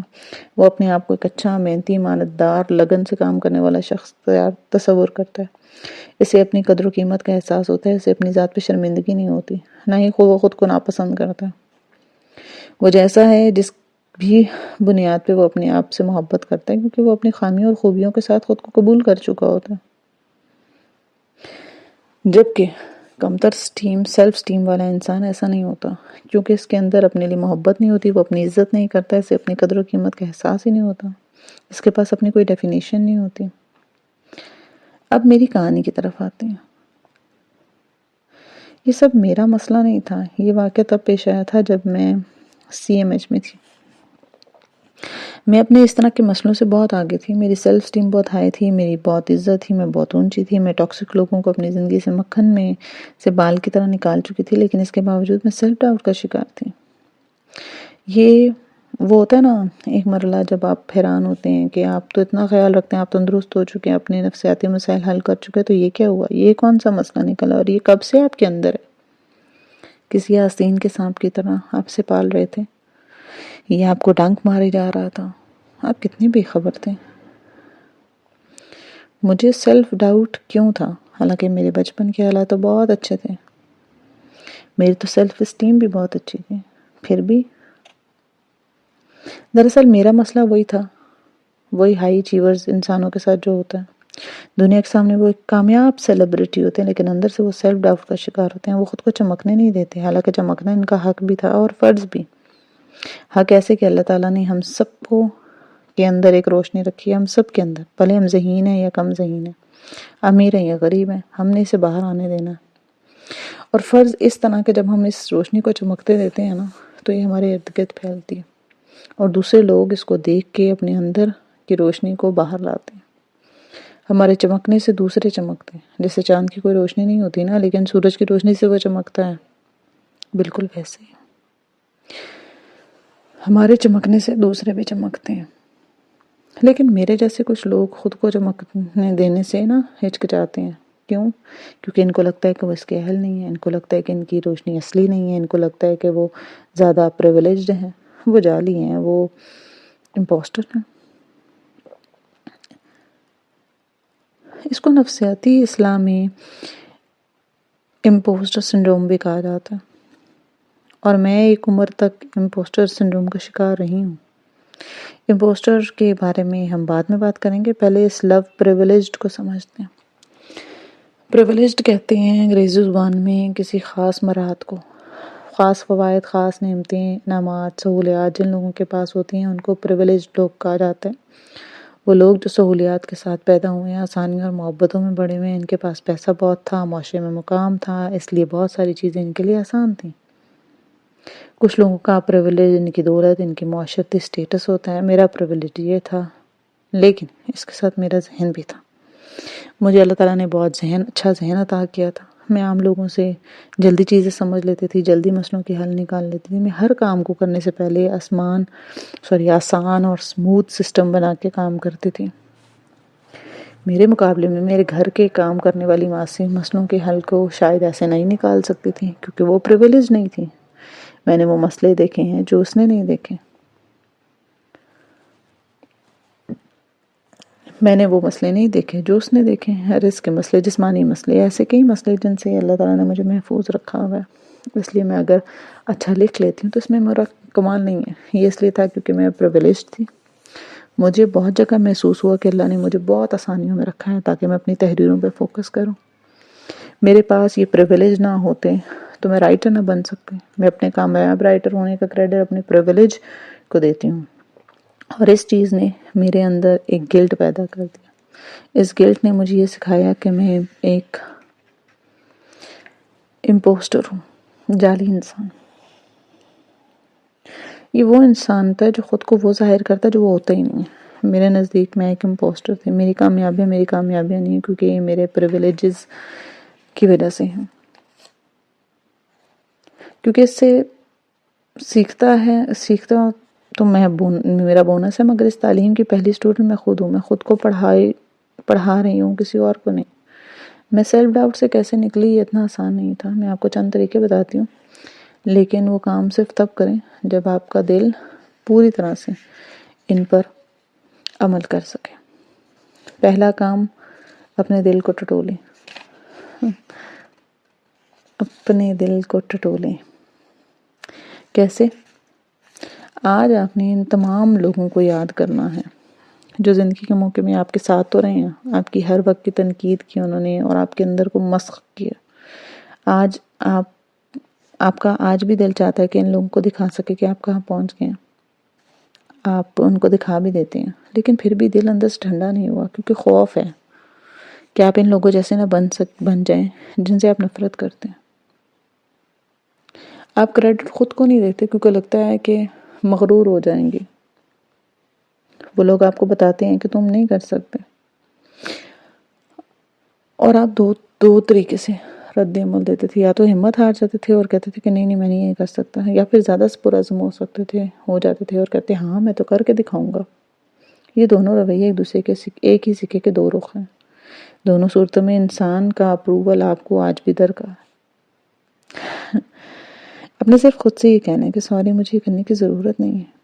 [SPEAKER 1] وہ اپنے آپ کو ایک اچھا، محنتی، امانتدار، لگن سے کام کرنے والا شخص تصور کرتا ہے۔ اسے اپنی قدر و قیمت کا احساس ہوتا ہے، اسے اپنی ذات پہ شرمندگی نہیں ہوتی، نہ ہی وہ خود کو ناپسند کرتا ہے۔ وہ جیسا ہے جس بھی بنیاد پہ وہ اپنے آپ سے محبت کرتا ہے، کیونکہ وہ اپنی خامیوں اور خوبیوں کے ساتھ خود کو قبول کر چکا ہوتا ہے۔ جبکہ کمتر سیلف اسٹیم والا انسان ایسا نہیں ہوتا، کیونکہ اس کے اندر اپنے لیے محبت نہیں ہوتی، وہ اپنی عزت نہیں کرتا، اسے اپنی قدر و قیمت کا احساس ہی نہیں ہوتا، اس کے پاس اپنی کوئی ڈیفینیشن نہیں ہوتی۔ اب میری کہانی کی طرف آتے ہیں۔ یہ سب میرا مسئلہ نہیں تھا، یہ واقعہ تب پیش آیا تھا جب میں CMH میں تھی۔ میں اپنے اس طرح کے مسئلوں سے بہت آگے تھی، میری سیلف اسٹیم بہت ہائی تھی، میری بہت عزت تھی، میں بہت اونچی تھی، میں ٹاکسک لوگوں کو اپنی زندگی سے مکھن میں سے بال کی طرح نکال چکی تھی، لیکن اس کے باوجود میں سیلف ڈاؤٹ کا شکار تھی۔ یہ وہ ہوتا ہے نا ایک مرحلہ جب آپ حیران ہوتے ہیں کہ آپ تو اتنا خیال رکھتے ہیں، آپ تندرست ہو چکے ہیں، اپنے نفسیاتی مسائل حل کر چکے ہیں، تو یہ کیا ہوا؟ یہ کون سا مسئلہ نکلا اور یہ کب سے آپ کے اندر ہے؟ کسی آستین کے سانپ کی طرح آپ سے پال رہے تھے، یہ آپ کو ڈنک مارے جا رہا تھا، آپ کتنے بے خبر تھے۔ مجھے سیلف ڈاؤٹ کیوں تھا؟ حالانکہ میرے بچپن کے حالات تو بہت اچھے تھے، میری تو سیلف اسٹیم بھی بہت اچھی تھی، پھر بھی دراصل میرا مسئلہ وہی تھا، وہی ہائی اچیورز انسانوں کے ساتھ جو ہوتا ہے۔ دنیا کے سامنے وہ ایک کامیاب سیلیبریٹی ہوتے ہیں، لیکن اندر سے وہ سیلف ڈاؤٹ کا شکار ہوتے ہیں، وہ خود کو چمکنے نہیں دیتے، حالانکہ چمکنا ان کا حق بھی تھا اور فرض بھی۔ حق ایسے کہ اللہ تعالیٰ نے ہم سب کو کے اندر ایک روشنی رکھی ہے، ہم سب کے اندر، بھلے ہم ذہین ہیں یا کم ذہین ہیں، امیر ہیں یا غریب ہیں، ہم نے اسے باہر آنے دینا ہے۔ اور فرض اس طرح کہ جب ہم اس روشنی کو چمکتے دیتے ہیں نا تو یہ ہمارے ارد گرد پھیلتی ہے اور دوسرے لوگ اس کو دیکھ کے اپنے اندر کی روشنی کو باہر لاتے ہیں۔ ہمارے چمکنے سے دوسرے چمکتے ہیں، جیسے چاند کی کوئی روشنی نہیں ہوتی نا لیکن سورج کی روشنی سے وہ چمکتا ہے، بالکل ویسے ہی ہمارے چمکنے سے دوسرے بھی چمکتے ہیں۔ لیکن میرے جیسے کچھ لوگ خود کو چمکنے دینے سے نا ہچکچاتے ہیں۔ کیوں؟ کیونکہ ان کو لگتا ہے کہ وہ اس کے اہل نہیں ہیں، ان کو لگتا ہے کہ ان کی روشنی اصلی نہیں ہے، ان کو لگتا ہے کہ وہ زیادہ پریویلیجڈ ہیں، وہ جعلی ہیں، وہ امپوسٹر ہیں۔ اس کو نفسیاتی اصلاح میں امپوسٹر سنڈروم بھی کہا جاتا ہے، اور میں ایک عمر تک امپوسٹر سنڈروم کا شکار رہی ہوں۔ امپوسٹر کے بارے میں ہم بعد میں بات کریں گے، پہلے اس لو پریویلیجڈ کو سمجھتے ہیں۔ پریویلیجڈ کہتے ہیں انگریزی زبان میں کسی خاص مراحت کو، خاص فوائد، خاص نعمتیں، انعامات، سہولیات جن لوگوں کے پاس ہوتی ہیں ان کو پریویلیجڈ لوگ کہا جاتا ہے۔ وہ لوگ جو سہولیات کے ساتھ پیدا ہوئے ہیں، آسانیوں اور محبتوں میں بڑے ہوئے ہیں، ان کے پاس پیسہ بہت تھا، معاشرے میں مقام تھا، اس لیے بہت ساری چیزیں ان کے لیے آسان تھیں۔ کچھ لوگوں کا پریویلیج ان کی دولت، ان کی معاشرتی سٹیٹس ہوتا ہے، میرا پریویلیج یہ تھا، لیکن اس کے ساتھ میرا ذہن بھی تھا۔ مجھے اللہ تعالیٰ نے بہت اچھا ذہن عطا کیا تھا، میں عام لوگوں سے جلدی چیزیں سمجھ لیتی تھی، جلدی مسئلوں کی حل نکال لیتی تھی، میں ہر کام کو کرنے سے پہلے آسان اور سموتھ سسٹم بنا کے کام کرتی تھی۔ میرے مقابلے میں میرے گھر کے کام کرنے والی ماسی مسئلوں کے حل کو شاید ایسے نہیں نکال سکتی تھی کیونکہ وہ پریویلیج نہیں تھی۔ میں نے وہ مسئلے دیکھے ہیں جو اس نے نہیں دیکھے، میں نے وہ مسئلے نہیں دیکھے جو اس نے دیکھے ہیں، رزق کے مسئلے، جسمانی مسئلے، ایسے کئی مسئلے جن سے اللہ تعالیٰ نے مجھے محفوظ رکھا ہوا ہے۔ اس لیے میں اگر اچھا لکھ لیتی ہوں تو اس میں میرا کمال نہیں ہے، یہ اس لیے تھا کیونکہ میں پریویلیجڈ تھی۔ مجھے بہت جگہ محسوس ہوا کہ اللہ نے مجھے بہت آسانیوں میں رکھا ہے تاکہ میں اپنی تحریروں پہ فوکس کروں۔ میرے پاس یہ پریویلیج نہ ہوتے تو میں رائٹر نہ بن سکتی۔ میں اپنے کامیاب رائٹر ہونے کا کریڈٹ اپنے پریویلیج کو دیتی ہوں، اور اس چیز نے میرے اندر ایک گلٹ پیدا کر دیا۔ اس گلٹ نے مجھے یہ سکھایا کہ میں ایک امپوسٹر ہوں، جعلی انسان۔ یہ وہ انسان تھا جو خود کو وہ ظاہر کرتا ہے جو وہ ہوتا ہی نہیں ہے۔ میرے نزدیک میں ایک امپوسٹر تھی، میری کامیابیاں نہیں ہیں کیونکہ یہ میرے پریویلیجز کی وجہ سے ہیں، کیونکہ اس سے سیکھتا تو میرا بونس ہے، مگر اس تعلیم کی پہلی اسٹوڈنٹ میں خود ہوں، میں خود کو پڑھا رہی ہوں، کسی اور کو نہیں۔ میں سیلف ڈاؤٹ سے کیسے نکلی یہ اتنا آسان نہیں تھا، میں آپ کو چند طریقے بتاتی ہوں، لیکن وہ کام صرف تب کریں جب آپ کا دل پوری طرح سے ان پر عمل کر سکے۔ پہلا کام، اپنے دل کو ٹٹولیں، اپنے دل کو ٹٹولیں۔ کیسے؟ آج آپ نے ان تمام لوگوں کو یاد کرنا ہے جو زندگی کے موقع میں آپ کے ساتھ تو رہے ہیں، آپ کی ہر وقت کی تنقید کی انہوں نے اور آپ کے اندر کو مسخ کیا۔ آج آپ کا آج بھی دل چاہتا ہے کہ ان لوگوں کو دکھا سکے کہ آپ کہاں پہنچ گئے ہیں، آپ ان کو دکھا بھی دیتے ہیں، لیکن پھر بھی دل اندر سے ٹھنڈا نہیں ہوا کیونکہ خوف ہے کہ آپ ان لوگوں جیسے نہ بن جائیں جن سے آپ نفرت کرتے ہیں۔ آپ کریڈٹ خود کو نہیں دیتے کیونکہ لگتا ہے کہ مغرور ہو جائیں گے۔ وہ لوگ آپ کو بتاتے ہیں کہ تم نہیں کر سکتے، اور آپ دو طریقے سے رد عمل دیتے تھے، یا تو ہمت ہار جاتے تھے اور کہتے تھے کہ نہیں میں نہیں یہ کر سکتا، یا پھر زیادہ پرعزم ہو جاتے تھے اور کہتے ہاں میں تو کر کے دکھاؤں گا۔ یہ دونوں رویے ایک دوسرے کے ایک ہی سکے کے دو رخ ہیں۔ دونوں صورتوں میں انسان کا اپروول آپ کو آج بھی درکار ہے۔ اپنے صرف خود سے یہ کہنا ہے کہ سوری مجھے یہ کرنے کی ضرورت نہیں ہے۔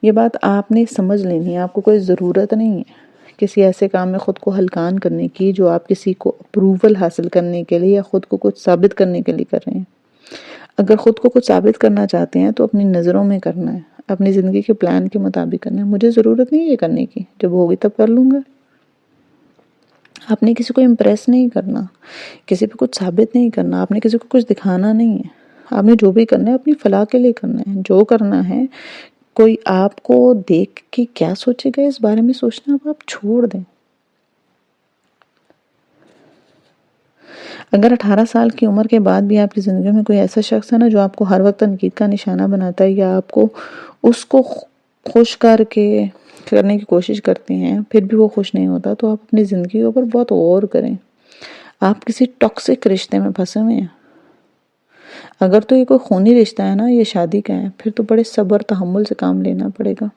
[SPEAKER 1] یہ بات آپ نے سمجھ لینی ہے، آپ کو کوئی ضرورت نہیں ہے کسی ایسے کام میں خود کو ہلکان کرنے کی جو آپ کسی کو اپروول حاصل کرنے کے لیے یا خود کو کچھ ثابت کرنے کے لیے کر رہے ہیں۔ اگر خود کو کچھ ثابت کرنا چاہتے ہیں تو اپنی نظروں میں کرنا ہے، اپنی زندگی کے پلان کے مطابق کرنا ہے۔ مجھے ضرورت نہیں ہے یہ کرنے کی، جب ہوگی تب کر لوں گا۔ آپ نے کسی کو امپریس نہیں کرنا، کسی پہ کچھ ثابت نہیں کرنا، آپ نے کسی کو کچھ دکھانا نہیں ہے۔ آپ نے جو بھی کرنا ہے اپنی فلاح کے لیے کرنا ہے۔ جو کرنا ہے کوئی آپ کو دیکھ کے کیا سوچے گا اس بارے میں سوچنا اب آپ چھوڑ دیں۔ اگر 18 سال کی عمر کے بعد بھی آپ کی زندگی میں کوئی ایسا شخص ہے نا جو آپ کو ہر وقت تنقید کا نشانہ بناتا ہے، یا آپ کو اس کو خوش کرنے کی کوشش کرتے ہیں پھر بھی وہ خوش نہیں ہوتا، تو آپ اپنی زندگی کے اوپر بہت غور کریں۔ آپ کسی ٹاکسک رشتے میں پھنسے ہوئے ہیں۔ اگر تو یہ کوئی خونی رشتہ ہے نا، یہ شادی کا ہے، پھر تو بڑے صبر تحمل سے کام لینا پڑے گا،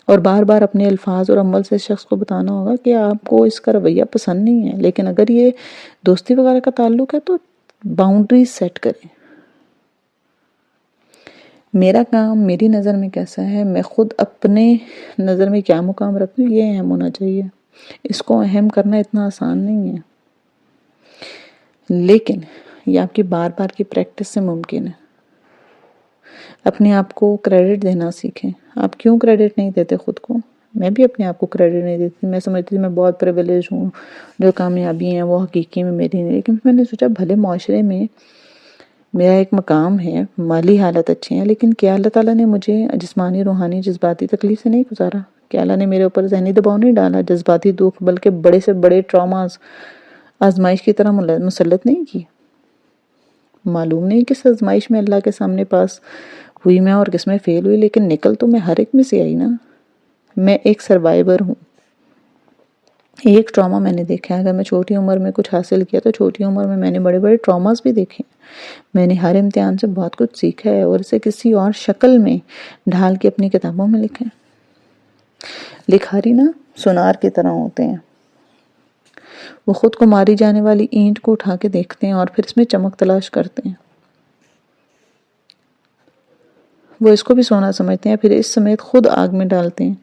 [SPEAKER 1] اور بار بار اپنے الفاظ اور عمل سے اس شخص کو بتانا ہوگا کہ آپ کو اس کا رویہ پسند نہیں ہے۔ لیکن اگر یہ دوستی وغیرہ کا تعلق ہے تو باؤنڈریز سیٹ کریں۔ میرا کام میری نظر میں کیسا ہے، میں خود اپنے نظر میں کیا مقام رکھتی ہوں، یہ اہم ہونا چاہیے۔ اس کو اہم کرنا اتنا آسان نہیں ہے، لیکن یہ آپ کی بار بار کی پریکٹس سے ممکن ہے۔ اپنے آپ کو کریڈٹ دینا سیکھیں۔ آپ کیوں کریڈٹ نہیں دیتے خود کو؟ میں بھی اپنے آپ کو کریڈٹ نہیں دیتی، میں سمجھتی تھی میں بہت پریویلیج ہوں، جو کامیابی ہیں وہ حقیقی میں میری نہیں، لیکن میں نے سوچا بھلے معاشرے میں میرا ایک مقام ہے، مالی حالت اچھے ہیں، لیکن کیا اللہ تعالیٰ نے مجھے جسمانی روحانی جذباتی تکلیف سے نہیں گزارا؟ کیا اللہ نے میرے اوپر ذہنی دباؤ نہیں ڈالا، جذباتی دکھ، بلکہ بڑے سے بڑے ٹراماز آزمائش کی طرح مسلط نہیں کی؟ معلوم نہیں کس آزمائش میں اللہ کے سامنے پاس ہوئی میں اور کس میں فیل ہوئی، لیکن نکل تو میں ہر ایک میں سے آئی نا۔ میں ایک سروائیور ہوں۔ ایک ٹراما میں نے دیکھا ہے، اگر میں چھوٹی عمر میں کچھ حاصل کیا تو چھوٹی عمر میں نے بڑے بڑے ٹراماز بھی دیکھے۔ میں نے ہر امتحان سے بہت کچھ سیکھا ہے اور اسے کسی اور شکل میں ڈھال کے اپنی کتابوں میں لکھیں۔ لکھاری نا سونار کی طرح ہوتے ہیں، وہ خود کو ماری جانے والی اینٹ کو اٹھا کے دیکھتے ہیں اور پھر اس میں چمک تلاش کرتے ہیں۔ وہ اس کو بھی سونا سمجھتے ہیں، پھر اس سمیت خود آگ میں ڈالتے ہیں۔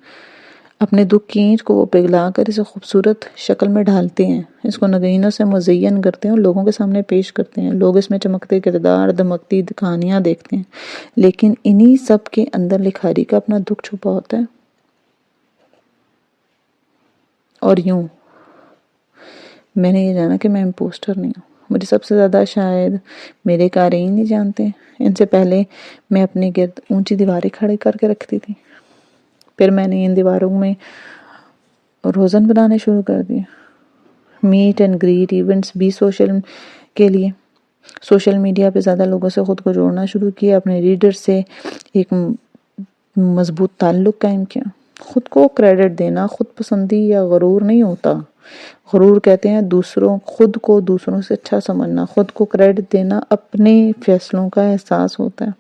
[SPEAKER 1] اپنے دکھ کی اینٹ کو وہ پگھلا کر اسے خوبصورت شکل میں ڈھالتے ہیں، اس کو نگینوں سے مزین کرتے ہیں اور لوگوں کے سامنے پیش کرتے ہیں۔ لوگ اس میں چمکتے کردار، دمکتی کہانیاں دیکھتے ہیں، لیکن انہی سب کے اندر لکھاری کا اپنا دکھ چھپا ہوتا ہے۔ اور یوں میں نے یہ جانا کہ میں امپوسٹر نہیں ہوں۔ مجھے سب سے زیادہ شاید میرے قارئین نہیں جانتے۔ ان سے پہلے میں اپنے گرد اونچی دیواریں کھڑے کر کے رکھتی تھی، پھر میں نے ان دیواروں میں روزن بنانے شروع کر دیے۔ میٹ اینڈ گریٹ ایونٹس بھی کے لیے سوشل میڈیا پہ زیادہ لوگوں سے خود کو جوڑنا شروع کیا، اپنے ریڈر سے ایک مضبوط تعلق قائم کیا۔ خود کو کریڈٹ دینا خود پسندی یا غرور نہیں ہوتا۔ غرور کہتے ہیں خود کو دوسروں سے اچھا سمجھنا۔ خود کو کریڈٹ دینا اپنے فیصلوں کا احساس ہوتا ہے۔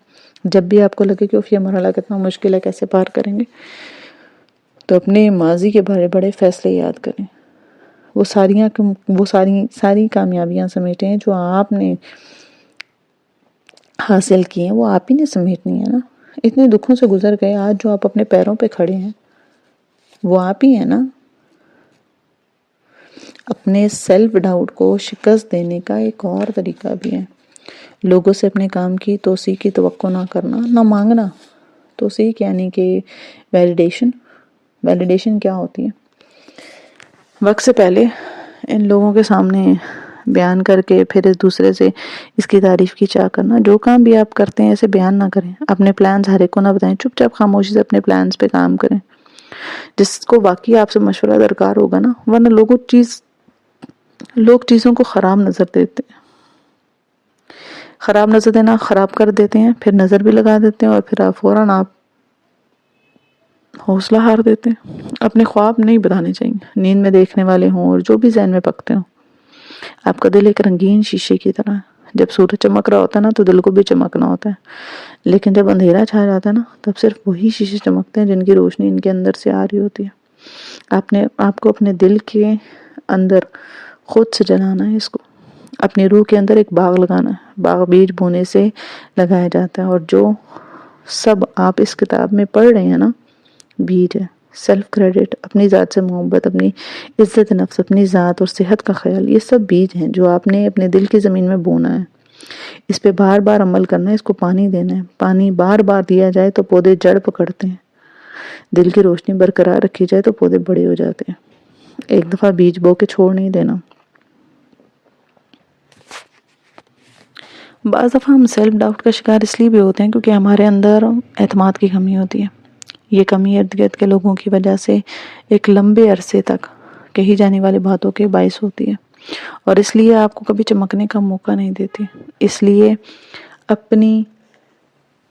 [SPEAKER 1] جب بھی آپ کو لگے کہ یہ مرحلہ کتنا مشکل ہے، کیسے پار کریں گے، تو اپنے ماضی کے بڑے بڑے فیصلے یاد کریں۔ وہ ساری کامیابیاں سمیٹیں جو آپ نے حاصل کی ہیں، وہ آپ ہی نے سمیٹنی ہے نا۔ اتنے دکھوں سے گزر گئے، آج جو آپ اپنے پیروں پہ کھڑے ہیں وہ آپ ہی ہیں نا۔ اپنے سیلف ڈاؤٹ کو شکست دینے کا ایک اور طریقہ بھی ہے، لوگوں سے اپنے کام کی توثیق کی توقع نہ کرنا، نہ مانگنا۔ توثیق یعنی کہ ویلیڈیشن کیا ہوتی ہے؟ وقت سے پہلے ان لوگوں کے سامنے بیان کر کے پھر اس دوسرے سے اس کی تعریف کی چاہ کرنا۔ جو کام بھی آپ کرتے ہیں اسے بیان نہ کریں، اپنے پلانز ہر ایک کو نہ بتائیں، چپ چاپ خاموشی سے اپنے پلانز پہ کام کریں جس کو واقعی آپ سے مشورہ درکار ہوگا نا، ورنہ لوگوں لوگ چیزوں کو خراب نظر دیتے ہیں، خراب نظر دینا خراب کر دیتے ہیں، پھر نظر بھی لگا دیتے ہیں اور پھر فوراً آپ حوصلہ ہار دیتے ہیں۔ اپنے خواب نہیں بتانے چاہیے، نیند میں دیکھنے والے ہوں اور جو بھی ذہن میں پکتے ہوں۔ آپ کا دل ایک رنگین شیشے کی طرح ہے، جب سورج چمک رہا ہوتا ہے نا تو دل کو بھی چمکنا ہوتا ہے، لیکن جب اندھیرا چھا جاتا ہے نا تب صرف وہی شیشے چمکتے ہیں جن کی روشنی ان کے اندر سے آ رہی ہوتی ہے۔ آپ کو اپنے دل کے اندر خود سے جلانا ہے، اس کو اپنی روح کے اندر ایک باغ لگانا ہے۔ باغ بیج بونے سے لگایا جاتا ہے، اور جو سب آپ اس کتاب میں پڑھ رہے ہیں نا بیج ہے۔ سیلف کریڈٹ، اپنی ذات سے محبت، اپنی عزت نفس، اپنی ذات اور صحت کا خیال، یہ سب بیج ہیں جو آپ نے اپنے دل کی زمین میں بونا ہے۔ اس پہ بار بار عمل کرنا ہے، اس کو پانی دینا ہے۔ پانی بار بار دیا جائے تو پودے جڑ پکڑتے ہیں، دل کی روشنی برقرار رکھی جائے تو پودے بڑے ہو جاتے ہیں۔ ایک دفعہ بیج بو کے چھوڑ نہیں دینا۔ بعض دفعہ ہم سیلف ڈاؤٹ کا شکار اس لیے بھی ہوتے ہیں کیونکہ ہمارے اندر اعتماد کی کمی ہوتی ہے۔ یہ کمی ارد گرد کے لوگوں کی وجہ سے ایک لمبے عرصے تک کہی جانے والی باتوں کے باعث ہوتی ہے، اور اس لیے آپ کو کبھی چمکنے کا موقع نہیں دیتی۔ اس لیے اپنی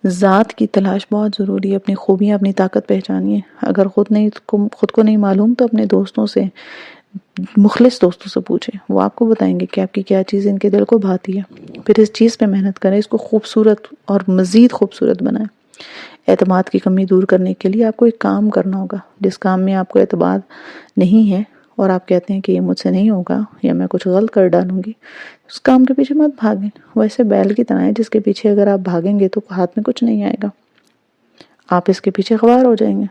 [SPEAKER 1] ذات کی تلاش بہت ضروری ہے، اپنی خوبیاں، اپنی طاقت پہچانیے۔ اگر خود کو نہیں معلوم تو اپنے دوستوں سے، مخلص دوستوں سے پوچھیں، وہ آپ کو بتائیں گے کہ آپ کی کیا چیز ان کے دل کو بھاتی ہے۔ پھر اس چیز پہ محنت کریں، اس کو خوبصورت اور مزید خوبصورت بنائیں۔ اعتماد کی کمی دور کرنے کے لیے آپ کو ایک کام کرنا ہوگا۔ جس کام میں آپ کو اعتماد نہیں ہے اور آپ کہتے ہیں کہ یہ مجھ سے نہیں ہوگا یا میں کچھ غلط کر ڈالوں گی، اس کام کے پیچھے مت بھاگیں۔ وہ ایسے بیل کی طرح ہے جس کے پیچھے اگر آپ بھاگیں گے تو ہاتھ میں کچھ نہیں آئے گا، آپ اس کے پیچھے خوار ہو جائیں گے۔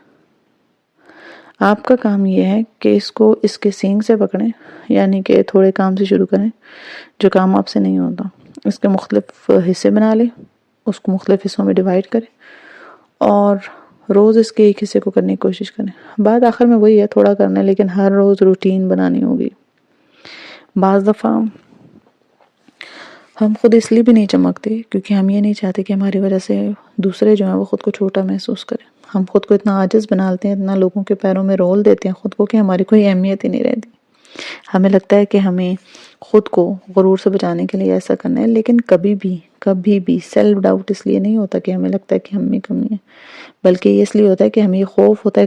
[SPEAKER 1] آپ کا کام یہ ہے کہ اس کو اس کے سینگ سے پکڑیں، یعنی کہ تھوڑے کام سے شروع کریں جو کام آپ سے نہیں ہوتا۔ اس کے مختلف حصے بنا لیں، اس کو مختلف حصوں میں ڈیوائیڈ کریں اور روز اس کے ایک حصے کو کرنے کی کوشش کریں۔ بعد آخر میں وہی ہے، تھوڑا کرنا ہے لیکن ہر روز روٹین بنانی ہوگی۔ بعض دفعہ ہم خود اس لیے بھی نہیں چمکتے کیونکہ ہم یہ نہیں چاہتے کہ ہماری وجہ سے دوسرے جو ہیں وہ خود کو چھوٹا محسوس کریں۔ ہم خود کو اتنا عاجز بناتے ہیں، اتنا لوگوں کے پیروں میں رول دیتے ہیں خود کو کہ ہماری کوئی اہمیت ہی نہیں رہتی۔ ہمیں لگتا ہے کہ ہمیں خود کو غرور سے بچانے کے لیے ایسا کرنا ہے، لیکن کبھی بھی سیلف ڈاؤٹ اس لیے نہیں ہوتا کہ ہمیں لگتا ہے کہ ہم میں کمی ہے، بلکہ یہ اس لیے ہوتا ہے کہ ہمیں یہ خوف ہوتا ہے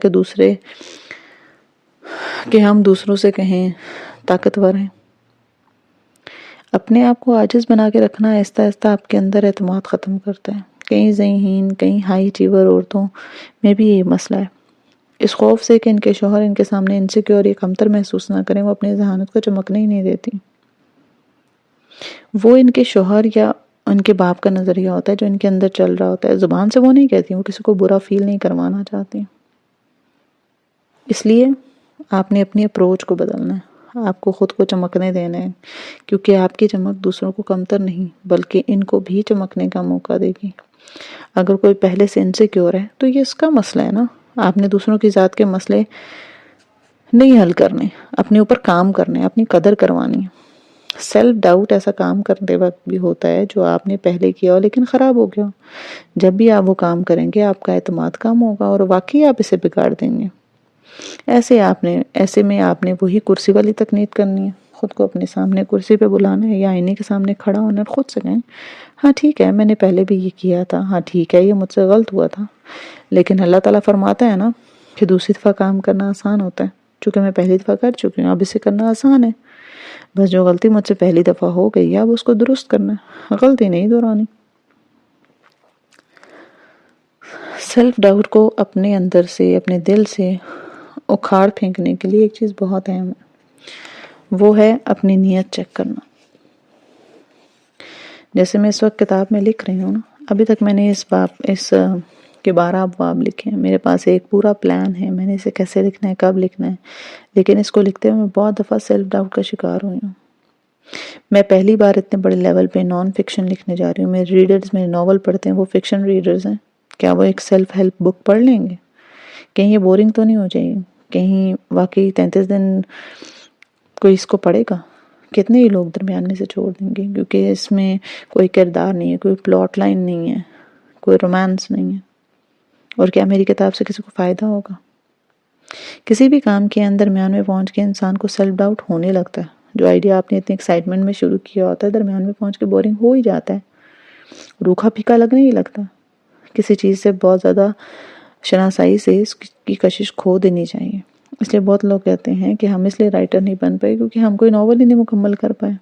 [SPEAKER 1] کہ ہم دوسروں سے کہیں طاقتور ہیں۔ اپنے آپ کو عاجز بنا کے رکھنا آہستہ آہستہ آپ کے اندر اعتماد ختم کرتا ہے۔ کئی ذہین، کئی ہائی اچیور عورتوں میں بھی یہ مسئلہ ہے۔ اس خوف سے کہ ان کے شوہر ان کے سامنے انسیکیور یا کمتر محسوس نہ کریں، وہ اپنی ذہانت کو چمکنے ہی نہیں دیتی۔ وہ ان کے شوہر یا ان کے باپ کا نظریہ ہوتا ہے جو ان کے اندر چل رہا ہوتا ہے، زبان سے وہ نہیں کہتی، وہ کسی کو برا فیل نہیں کروانا چاہتی۔ اس لیے آپ نے اپنی اپروچ کو بدلنا ہے، آپ کو خود کو چمکنے دینا ہے، کیونکہ آپ کی چمک دوسروں کو کمتر نہیں بلکہ ان کو بھی چمکنے کا موقع دے گی۔ اگر کوئی پہلے سے انسیکیور ہے تو یہ اس کا مسئلہ ہے نا، آپ نے دوسروں کی ذات کے مسئلے نہیں حل کرنے، اپنے اوپر کام کرنے، اپنی قدر کروانی ہے۔ سیلف ڈاؤٹ ایسا کام کرتے وقت بھی ہوتا ہے جو آپ نے پہلے کیا ہو لیکن خراب ہو گیا ہو۔ جب بھی آپ وہ کام کریں گے آپ کا اعتماد کم ہوگا اور واقعی آپ اسے بگاڑ دیں گے۔ ایسے میں آپ نے وہی کرسی والی تکنیک کرنی ہے، خود کو اپنے سامنے کرسی پہ بلانا ہے یا آئینے کے سامنے کھڑا ہونا ہے، خود سے کہیں ہاں ٹھیک ہے میں نے پہلے بھی یہ کیا تھا، ہاں ٹھیک ہے یہ مجھ سے غلط ہوا تھا، لیکن اللہ تعالیٰ فرماتا ہے نا کہ دوسری دفعہ کام کرنا آسان ہوتا ہے، چونکہ میں پہلی دفعہ کر چکی ہوں اب اسے کرنا آسان ہے، بس جو غلطی مجھ سے پہلی دفعہ ہو گئی اب اس کو درست کرنا ہے، غلطی نہیں دہرانی۔ سیلف ڈاؤٹ کو اپنے اندر سے، اپنے دل سے اکھاڑ پھینکنے کے لیے ایک چیز بہت اہم ہے، وہ ہے اپنی نیت چیک کرنا۔ جیسے میں اس وقت کتاب میں لکھ رہی ہوں نا، ابھی تک میں نے اس کے 12 ابواب لکھے ہیں، میرے پاس ایک پورا پلان ہے میں نے اسے کیسے لکھنا ہے، کب لکھنا ہے، لیکن اس کو لکھتے ہوئے میں بہت دفعہ سیلف ڈاؤٹ کا شکار ہوئی ہوں۔ میں پہلی بار اتنے بڑے لیول پہ نان فکشن لکھنے جا رہی ہوں، میرے ریڈرز میرے ناول پڑھتے ہیں وہ فکشن ریڈرز ہیں، کیا وہ ایک سیلف ہیلپ بک پڑھ لیں گے؟ کہیں یہ بورنگ تو نہیں ہو جائے گی؟ کہیں واقعی 33 دن کوئی اس کو پڑھے گا؟ کتنے ہی لوگ درمیان میں سے چھوڑ دیں گے کیونکہ اس میں کوئی کردار نہیں ہے، کوئی پلاٹ لائن نہیں ہے، کوئی رومانس نہیں ہے، اور کیا میری کتاب سے کسی کو فائدہ ہوگا؟ کسی بھی کام کے اندر درمیان میں پہنچ کے انسان کو سیلف ڈاؤٹ ہونے لگتا ہے، جو آئیڈیا آپ نے اتنے ایکسائٹمنٹ میں شروع کیا ہوتا ہے درمیان میں پہنچ کے بورنگ ہو ہی جاتا ہے، روکھا پھیکا لگنے ہی لگتا۔ کسی چیز سے بہت زیادہ شناسائی سے اس کی کشش کھو دینی چاہیے۔ اس لیے بہت لوگ کہتے ہیں کہ ہم اس لیے رائٹر نہیں بن پائے کیونکہ ہم کوئی ناول ہی نہیں مکمل کر پائے،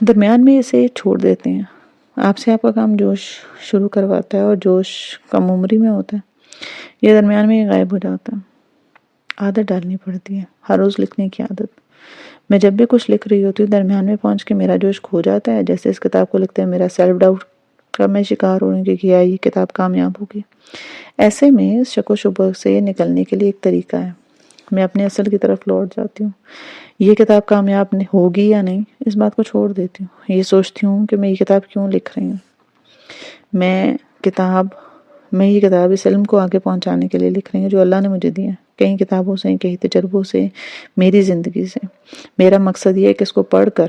[SPEAKER 1] درمیان میں اسے چھوڑ دیتے ہیں۔ آپ سے آپ کا کام جوش شروع کرواتا ہے اور جوش کم عمری میں ہوتا ہے، یہ درمیان میں غائب ہو جاتا ہے۔ عادت ڈالنی پڑتی ہے، ہر روز لکھنے کی عادت۔ میں جب بھی کچھ لکھ رہی ہوتی ہوں درمیان میں پہنچ کے میرا جوش کھو جاتا ہے، جیسے اس کتاب کو لکھتے ہیں میرا سیلف ڈاؤٹ کا میں شکار ہوں کہ کیا یہ کتاب کامیاب ہوگی۔ ایسے میں اس شک و شبہ سے نکلنے کے لیے ایک طریقہ ہے، میں اپنے اصل کی طرف لوٹ جاتی ہوں۔ یہ کتاب کامیاب ہوگی یا نہیں اس بات کو چھوڑ دیتی ہوں، یہ سوچتی ہوں کہ میں یہ کتاب کیوں لکھ رہی ہوں۔ میں یہ کتاب اس علم کو آگے پہنچانے کے لیے لکھ رہی ہوں جو اللہ نے مجھے دیا ہے، کئی کتابوں سے، کئی تجربوں سے، میری زندگی سے۔ میرا مقصد یہ ہے کہ اس کو پڑھ کر